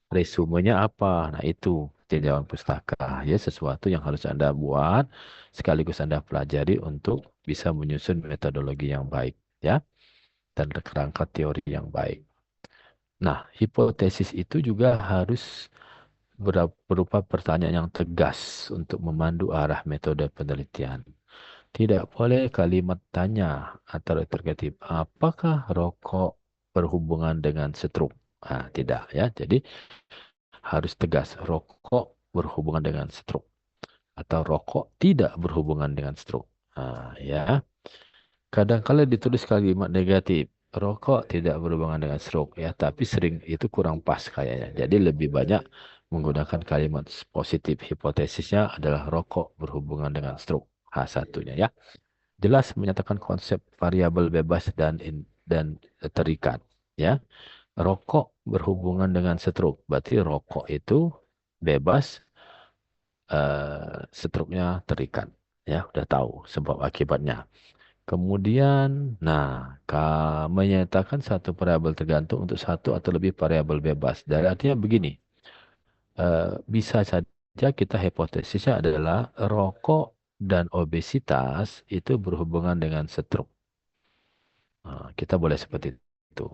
resumenya apa. Nah, itu tinjauan pustaka, ya, sesuatu yang harus Anda buat sekaligus Anda pelajari untuk bisa menyusun metodologi yang baik, ya, dan kerangka teori yang baik. Nah, hipotesis itu juga harus berupa pertanyaan yang tegas untuk memandu arah metode penelitian. Tidak boleh kalimat tanya atau interrogatif. Apakah rokok berhubungan dengan stroke? Nah, tidak, ya. Jadi harus tegas. Rokok berhubungan dengan stroke atau rokok tidak berhubungan dengan stroke. Nah, ya. Kadang-kala ditulis kalimat negatif. Rokok tidak berhubungan dengan stroke, ya, tapi sering itu kurang pas kayaknya. Jadi lebih banyak menggunakan kalimat positif. Hipotesisnya adalah rokok berhubungan dengan stroke. H1-nya, ya. Jelas menyatakan konsep variabel bebas dan terikat, ya. Rokok berhubungan dengan stroke, berarti rokok itu bebas, stroke-nya terikat, ya. Udah tahu sebab akibatnya. Kemudian, nah, menyatakan satu variabel tergantung untuk satu atau lebih variabel bebas. Dari artinya begini, bisa saja kita hipotesisnya adalah rokok dan obesitas itu berhubungan dengan stroke. Kita boleh seperti itu.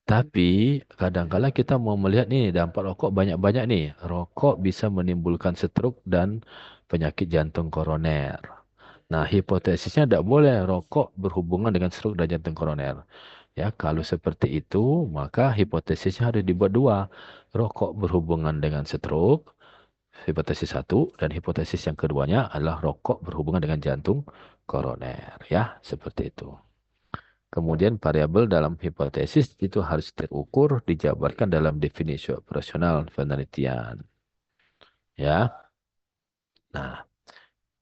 Tapi kadang-kala kita mau melihat nih dampak rokok banyak-banyak nih. Rokok bisa menimbulkan stroke dan penyakit jantung koroner. Nah, hipotesisnya tidak boleh rokok berhubungan dengan stroke dan jantung koroner. Ya, kalau seperti itu, maka hipotesisnya harus dibuat dua. Rokok berhubungan dengan stroke, hipotesis satu, dan hipotesis yang keduanya adalah rokok berhubungan dengan jantung koroner. Ya, seperti itu. Kemudian variabel dalam hipotesis itu harus terukur, dijabarkan dalam definisi operasional penelitian. Ya, nah,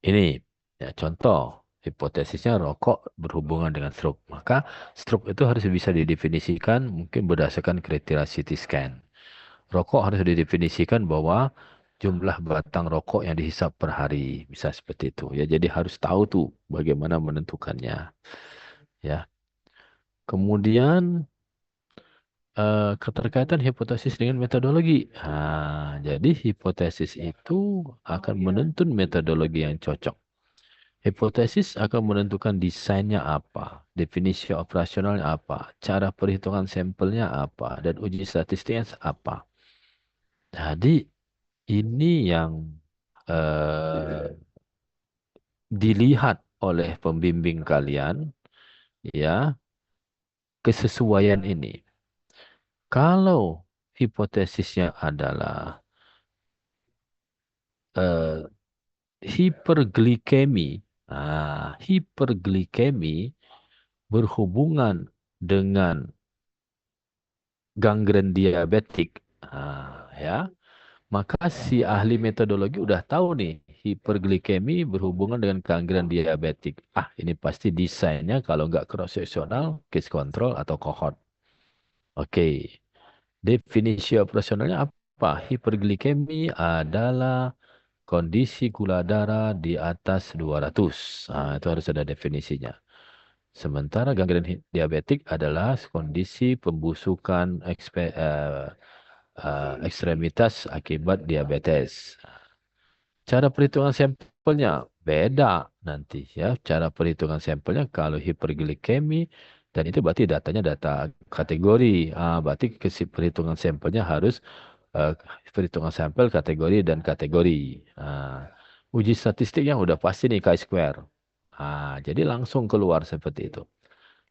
ini ya contoh hipotesisnya rokok berhubungan dengan stroke. Maka stroke itu harus bisa didefinisikan mungkin berdasarkan kriteria CT scan. Rokok harus didefinisikan bahwa jumlah batang rokok yang dihisap per hari bisa seperti itu. Ya, jadi harus tahu tuh bagaimana menentukannya. Ya. Kemudian keterkaitan hipotesis dengan metodologi. Nah, jadi hipotesis itu akan menuntun metodologi yang cocok. Hipotesis akan menentukan desainnya apa, definisi operasionalnya apa, cara perhitungan sampelnya apa, dan uji statistiknya apa. Jadi ini yang dilihat oleh pembimbing kalian, ya, kesesuaian ini. Kalau hipotesisnya adalah hiperglikemi, hiperglikemi berhubungan dengan gangren diabetik, ya, maka si ahli metodologi udah tahu nih hiperglikemi berhubungan dengan gangren diabetik. Ini pasti desainnya kalau nggak cross-seksional, case control atau cohort. Oke. Definisi operasionalnya apa? Hiperglikemi adalah kondisi gula darah di atas 200. Itu harus ada definisinya. Sementara gangren diabetik adalah kondisi pembusukan ekstremitas akibat diabetes. Cara perhitungan sampelnya beda nanti, ya. Cara perhitungan sampelnya kalau hiperglikemi dan itu berarti datanya data kategori. Berarti perhitungan sampelnya harus perhitungan sampel kategori dan kategori. Uji statistiknya udah pasti nih chi-square. Jadi langsung keluar seperti itu.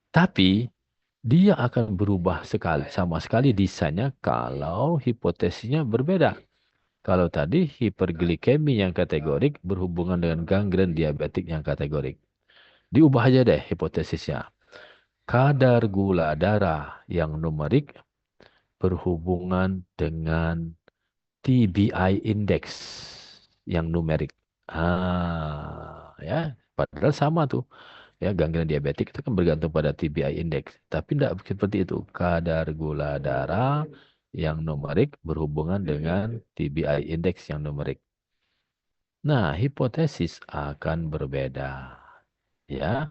Tapi dia akan berubah sama sekali desainnya kalau hipotesisnya berbeda. Kalau tadi hiperglikemi yang kategorik berhubungan dengan gangren diabetik yang kategorik. Diubah aja deh hipotesisnya. Kadar gula darah yang numerik berhubungan dengan TBI index yang numerik. Ya, padahal sama tuh. Ya, gangren diabetik itu kan bergantung pada TBI index. Tapi tidak seperti itu. Kadar gula darah yang numerik berhubungan dengan TBI index yang numerik. Nah, hipotesis akan berbeda. Ya,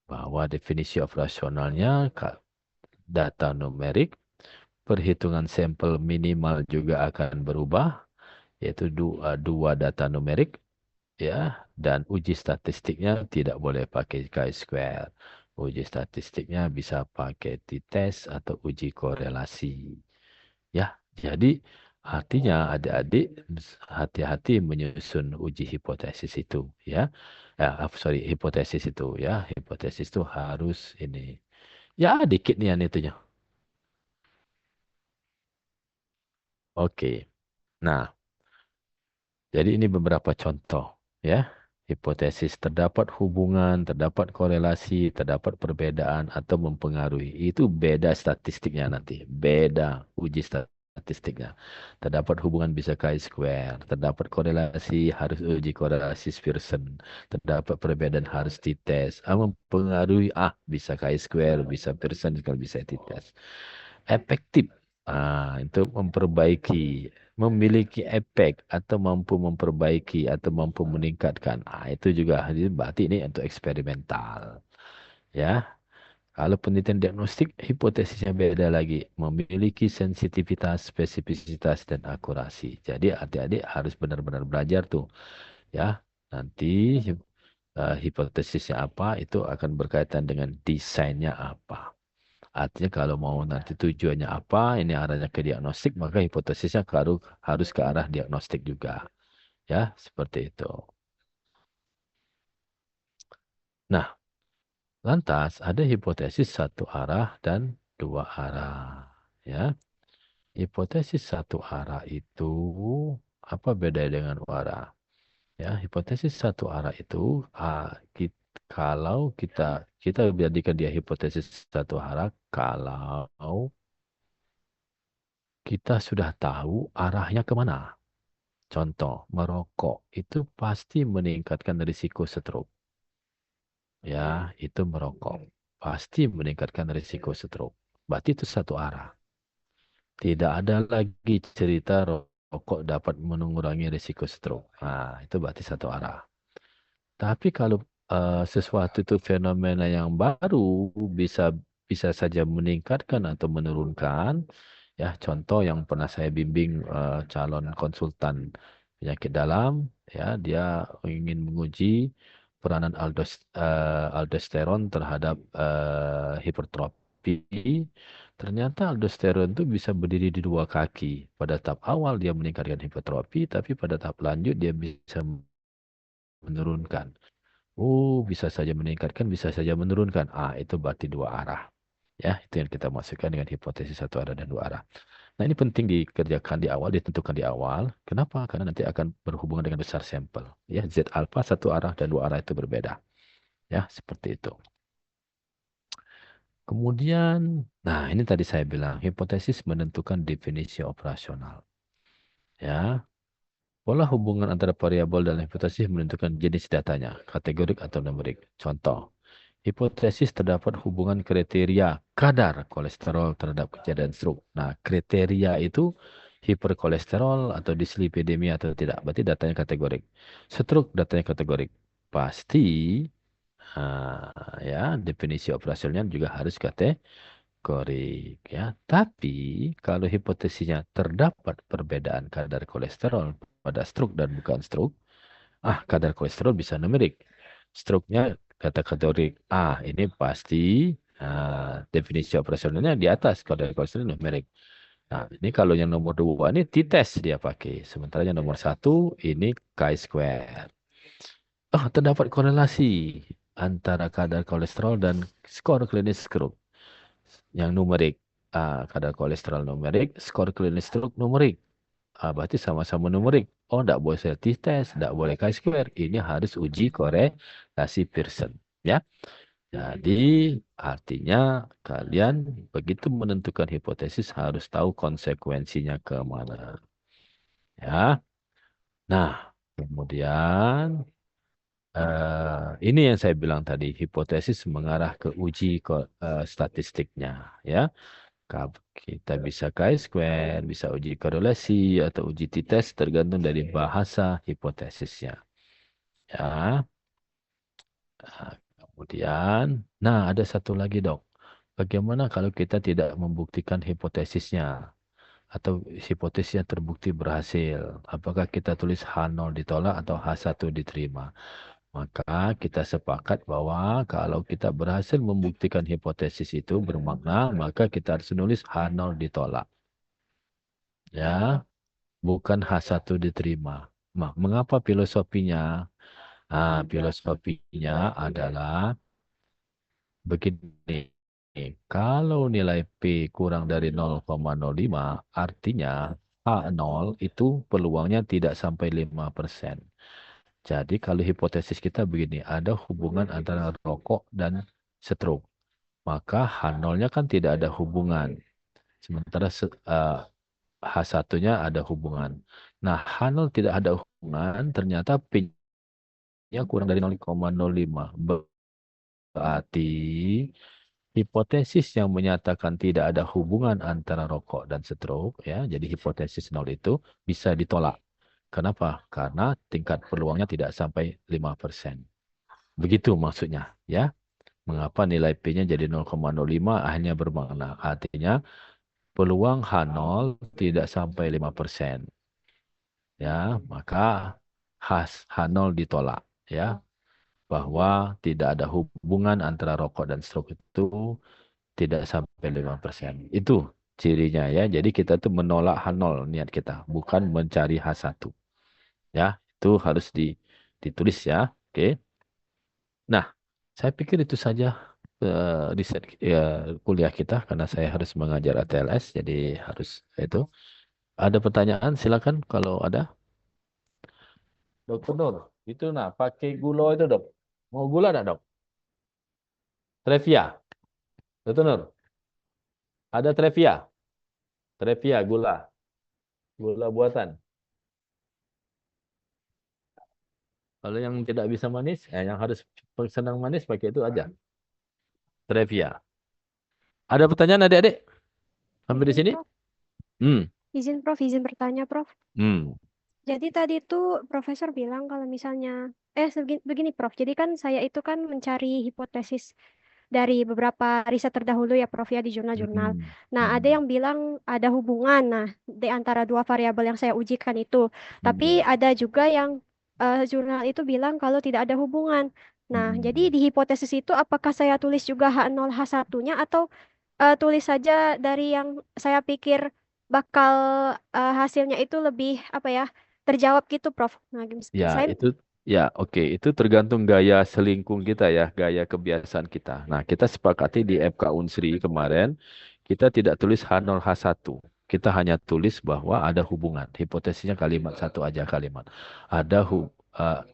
bahwa definisi operasionalnya data numerik, perhitungan sampel minimal juga akan berubah, yaitu dua data numerik, ya, dan uji statistiknya tidak boleh pakai chi-square. Uji statistiknya bisa pakai t-test atau uji korelasi. Ya, jadi artinya adik-adik hati-hati menyusun uji hipotesis itu, ya. Sorry, hipotesis itu, ya. Hipotesis itu harus ini. Ya, dikit nih yang itunya. Oke. Nah, jadi ini beberapa contoh, ya. Hipotesis terdapat hubungan, terdapat korelasi, terdapat perbedaan atau mempengaruhi. Itu beda statistiknya nanti. Beda uji statistiknya. Terdapat hubungan bisa chi-square. Terdapat korelasi harus uji korelasi Pearson. Terdapat perbedaan harus t-test. Mempengaruhi bisa chi-square, bisa Pearson, kalau bisa t-test. Efektif. Untuk memperbaiki, memiliki efek atau mampu memperbaiki atau mampu meningkatkan. Itu juga berarti ini untuk eksperimental. Ya, kalau penelitian diagnostik, hipotesisnya beda lagi. Memiliki sensitivitas, spesifisitas, dan akurasi. Jadi adik-adik harus benar-benar belajar tuh. Ya, nanti hipotesisnya apa, itu akan berkaitan dengan desainnya apa. Artinya kalau mau nanti tujuannya apa, ini arahnya ke diagnostik, maka hipotesisnya harus ke arah diagnostik juga. Ya, seperti itu. Nah, lantas ada hipotesis satu arah dan dua arah. Ya, hipotesis satu arah itu apa beda dengan dua arah? Ya, hipotesis satu arah itu kalau kita jadikan dia hipotesis satu arah kalau kita sudah tahu arahnya kemana. Contoh, merokok itu pasti meningkatkan risiko stroke. Ya, itu merokok. Pasti meningkatkan risiko stroke. Berarti itu satu arah. Tidak ada lagi cerita rokok dapat mengurangi risiko stroke. Nah, itu berarti satu arah. Tapi kalau sesuatu itu fenomena yang baru bisa saja meningkatkan atau menurunkan. Ya, contoh yang pernah saya bimbing calon konsultan penyakit dalam, ya, dia ingin menguji peranan aldosteron terhadap hipertrofi. Ternyata aldosteron itu bisa berdiri di dua kaki. Pada tahap awal dia meningkatkan hipertrofi, tapi pada tahap lanjut dia bisa menurunkan. Bisa saja meningkatkan, bisa saja menurunkan. Itu berarti dua arah. Ya, itu yang kita masukkan dengan hipotesis satu arah dan dua arah. Nah, ini penting dikerjakan di awal, ditentukan di awal. Kenapa? Karena nanti akan berhubungan dengan besar sampel. Ya, Z alpha satu arah dan dua arah itu berbeda. Ya, seperti itu. Kemudian, nah ini tadi saya bilang, hipotesis menentukan definisi operasional. Ya, pola hubungan antara variabel dan hipotesis menentukan jenis datanya, kategorik atau numerik. Contoh, hipotesis terdapat hubungan kriteria kadar kolesterol terhadap kejadian stroke. Nah, kriteria itu hiperkolesterol atau dislipidemia atau tidak. Berarti datanya kategorik. Stroke datanya kategorik. Pasti ya definisi operasionalnya juga harus kategorik ya. Tapi kalau hipotesisnya terdapat perbedaan kadar kolesterol pada stroke dan bukan stroke, kadar kolesterol bisa numerik. Stroke-nya kategorik ini pasti definisi operasionalnya di atas kadar kolesterol numerik. Nah, ini kalau yang nomor 2 ini t-test dia pakai. Sementara yang nomor 1 ini chi-square. Terdapat korelasi antara kadar kolesterol dan skor klinis stroke. Yang numerik, kadar kolesterol numerik, skor klinis stroke numerik. Berarti sama-sama numerik. Tidak boleh saya t-test, tidak boleh chi-square. Ini harus uji korelasi Pearson. Ya. Jadi artinya kalian begitu menentukan hipotesis harus tahu konsekuensinya kemana. Ya. Nah, kemudian ini yang saya bilang tadi, hipotesis mengarah ke uji statistiknya. Ya. Kita bisa chi-square, bisa uji korelasi atau uji t-test tergantung dari bahasa hipotesisnya. Ya. Kemudian, nah ada satu lagi dok. Bagaimana kalau kita tidak membuktikan hipotesisnya atau hipotesisnya terbukti berhasil? Apakah kita tulis H0 ditolak atau H1 diterima? Maka kita sepakat bahwa kalau kita berhasil membuktikan hipotesis itu bermakna, maka kita harus nulis H0 ditolak. Ya, bukan H1 diterima. Mengapa filosofinya? Nah, filosofinya adalah begini. Kalau nilai P kurang dari 0,05, artinya H0 itu peluangnya tidak sampai 5%. Jadi kalau hipotesis kita begini, ada hubungan antara rokok dan stroke. Maka H0-nya kan tidak ada hubungan. Sementara H1-nya ada hubungan. Nah, H0 tidak ada hubungan, ternyata P-nya kurang dari 0,05. Berarti hipotesis yang menyatakan tidak ada hubungan antara rokok dan stroke, ya, jadi hipotesis 0 itu bisa ditolak. Kenapa? Karena tingkat peluangnya tidak sampai 5%. Begitu maksudnya, ya. Mengapa nilai P-nya jadi 0,05 hanya bermakna. Artinya peluang H0 tidak sampai 5%. Ya, maka H0 ditolak, ya. Bahwa tidak ada hubungan antara rokok dan stroke itu tidak sampai 5%. Itu cirinya, ya. Jadi kita tuh menolak H0 niat kita, bukan mencari H1. Ya, itu harus ditulis, ya. Oke. Nah, saya pikir itu saja riset kuliah kita karena saya harus mengajar ATLS, jadi harus itu. Ada pertanyaan, silakan kalau ada. Dokter Nur, itu pakai gula itu dok. Mau gula enggak dok? Trevia. Dokter Nur, ada Trevia. Trevia gula. Gula buatan. Kalau yang tidak bisa manis, yang harus senang manis pakai itu aja. Trevia. Ada pertanyaan adik-adik? Sampai di sini? Prof. Hmm. Izin bertanya, Prof. Hmm. Jadi tadi itu Profesor bilang kalau misalnya, begini Prof, jadi kan saya itu kan mencari hipotesis dari beberapa riset terdahulu ya Prof ya di jurnal-jurnal. Hmm. Nah, ada yang bilang ada hubungan, nah di antara dua variabel yang saya ujikan itu. Tapi ada juga yang jurnal itu bilang kalau tidak ada hubungan. Nah, jadi di hipotesis itu apakah saya tulis juga H0 H1-nya atau tulis saja dari yang saya pikir bakal hasilnya itu lebih apa ya terjawab gitu Prof. Nah, Ya, saya oke. Itu tergantung gaya selingkung kita ya, gaya kebiasaan kita. Nah, kita sepakati di FK Unsri kemarin, kita tidak tulis H0 H1. Kita hanya tulis bahwa ada hubungan. Hipotesisnya kalimat satu aja kalimat.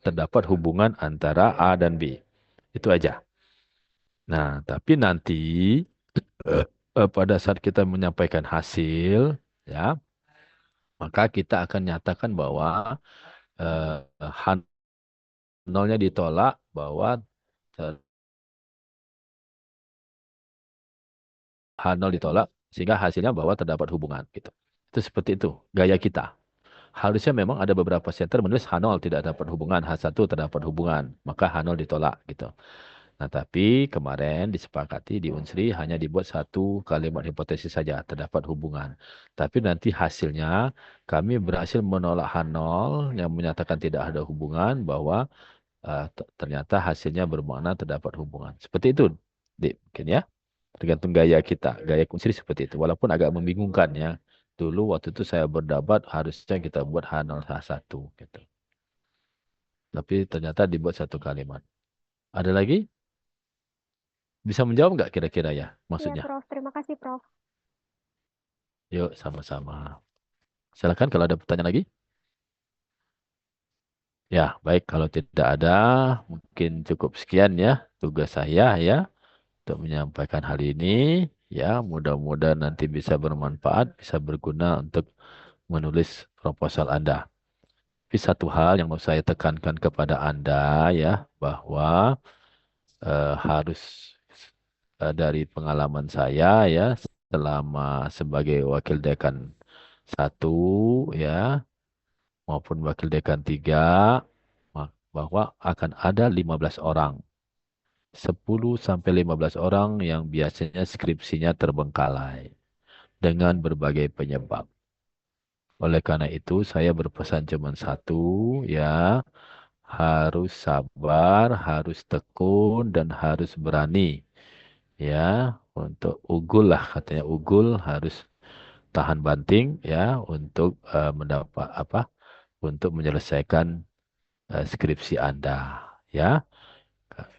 Terdapat hubungan antara A dan B. Itu aja. Nah, tapi nanti pada saat kita menyampaikan hasil, ya, maka kita akan nyatakan bahwa H0-nya ditolak bahwa H0 ditolak sehingga hasilnya bahwa terdapat hubungan gitu. Itu seperti itu gaya kita. Harusnya memang ada beberapa center menulis H0 tidak dapat hubungan, H1 terdapat hubungan, maka H0 ditolak gitu. Nah, tapi kemarin disepakati di Unsri hanya dibuat satu kalimat hipotesis saja terdapat hubungan. Tapi nanti hasilnya kami berhasil menolak H0 yang menyatakan tidak ada hubungan bahwa ternyata hasilnya bermakna terdapat hubungan. Seperti itu, Dik, mungkin ya. Tergantung gaya kita. Gaya Unsri seperti itu. Walaupun agak membingungkan ya. Dulu waktu itu saya berdebat harusnya kita buat H0 H1 gitu. Tapi ternyata dibuat satu kalimat. Ada lagi? Bisa menjawab nggak kira-kira ya Iya maksudnya? Prof, terima kasih Prof. Yuk sama-sama. Silakan kalau ada pertanyaan lagi. Ya, baik kalau tidak ada mungkin cukup sekian ya tugas saya ya untuk menyampaikan hal ini. Ya, mudah-mudahan nanti bisa bermanfaat, bisa berguna untuk menulis proposal Anda. Tapi satu hal yang mau saya tekankan kepada Anda ya, bahwa harus dari pengalaman saya ya, selama sebagai wakil dekan 1 ya maupun wakil dekan 3 bahwa akan ada 15 orang. 10 sampai 15 orang yang biasanya skripsinya terbengkalai dengan berbagai penyebab. Oleh karena itu saya berpesan cuma satu ya, harus sabar, harus tekun dan harus berani. Ya, untuk unggul lah katanya unggul harus tahan banting ya untuk mendapat apa? Untuk menyelesaikan skripsi Anda ya.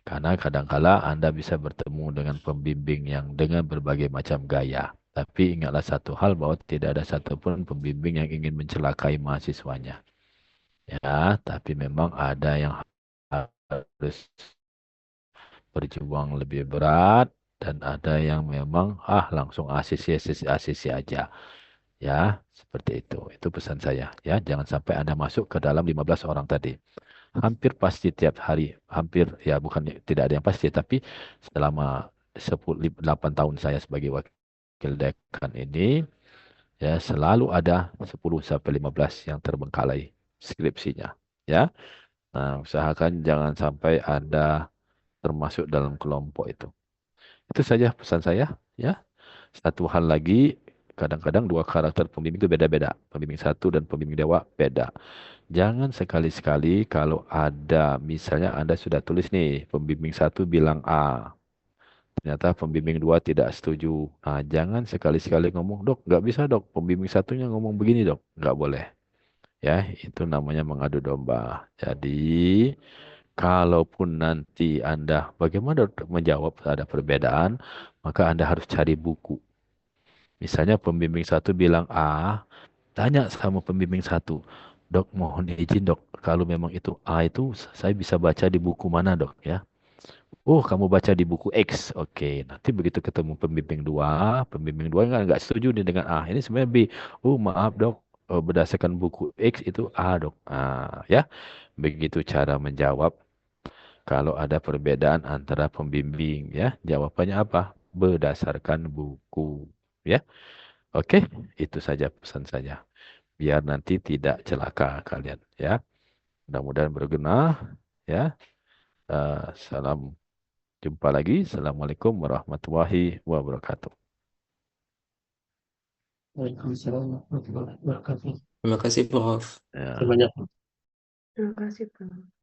Karena kadangkala Anda bisa bertemu dengan pembimbing yang dengan berbagai macam gaya. Tapi ingatlah satu hal bahwa tidak ada satupun pembimbing yang ingin mencelakai mahasiswanya. Ya, tapi memang ada yang harus berjuang lebih berat dan ada yang memang langsung ACC aja. Ya, seperti itu. Itu pesan saya. Ya, jangan sampai Anda masuk ke dalam 15 orang tadi. Hampir pasti tiap hari, hampir ya bukan tidak ada yang pasti, tapi selama 8 tahun saya sebagai wakil dekan ini, ya selalu ada 10 sampai 15 yang terbengkalai skripsinya. Ya, nah usahakan jangan sampai Anda termasuk dalam kelompok itu. Itu saja pesan saya. Ya, satu hal lagi, kadang-kadang dua karakter pembimbing itu beda-beda. Pembimbing 1 dan pembimbing dewa beda. Jangan sekali-sekali kalau ada, misalnya Anda sudah tulis nih, pembimbing 1 bilang A, ternyata pembimbing 2 tidak setuju. Nah, jangan sekali-sekali ngomong, dok, nggak bisa dok, pembimbing satunya ngomong begini dok, nggak boleh. Ya, itu namanya mengadu domba. Jadi, kalaupun nanti Anda bagaimana dok menjawab ada perbedaan, maka Anda harus cari buku. Misalnya pembimbing 1 bilang A, tanya sama pembimbing 1, dok mohon izin dok, kalau memang itu A itu saya bisa baca di buku mana dok ya? Oh kamu baca di buku X, oke. Nanti begitu ketemu pembimbing 2 nggak setuju nih dengan A, ini sebenarnya B. Oh maaf dok, berdasarkan buku X itu A dok. Ya, begitu cara menjawab kalau ada perbedaan antara pembimbing ya. Jawabannya apa? Berdasarkan buku ya. Oke, itu saja pesan saya. Biar nanti tidak celaka kalian ya. Mudah-mudahan berguna ya. Salam jumpa lagi. Assalamualaikum warahmatullahi wabarakatuh. Waalaikumsalam warahmatullahi wabarakatuh. Terima kasih, Prof. Ya. Terima kasih. Terima kasih, Pak.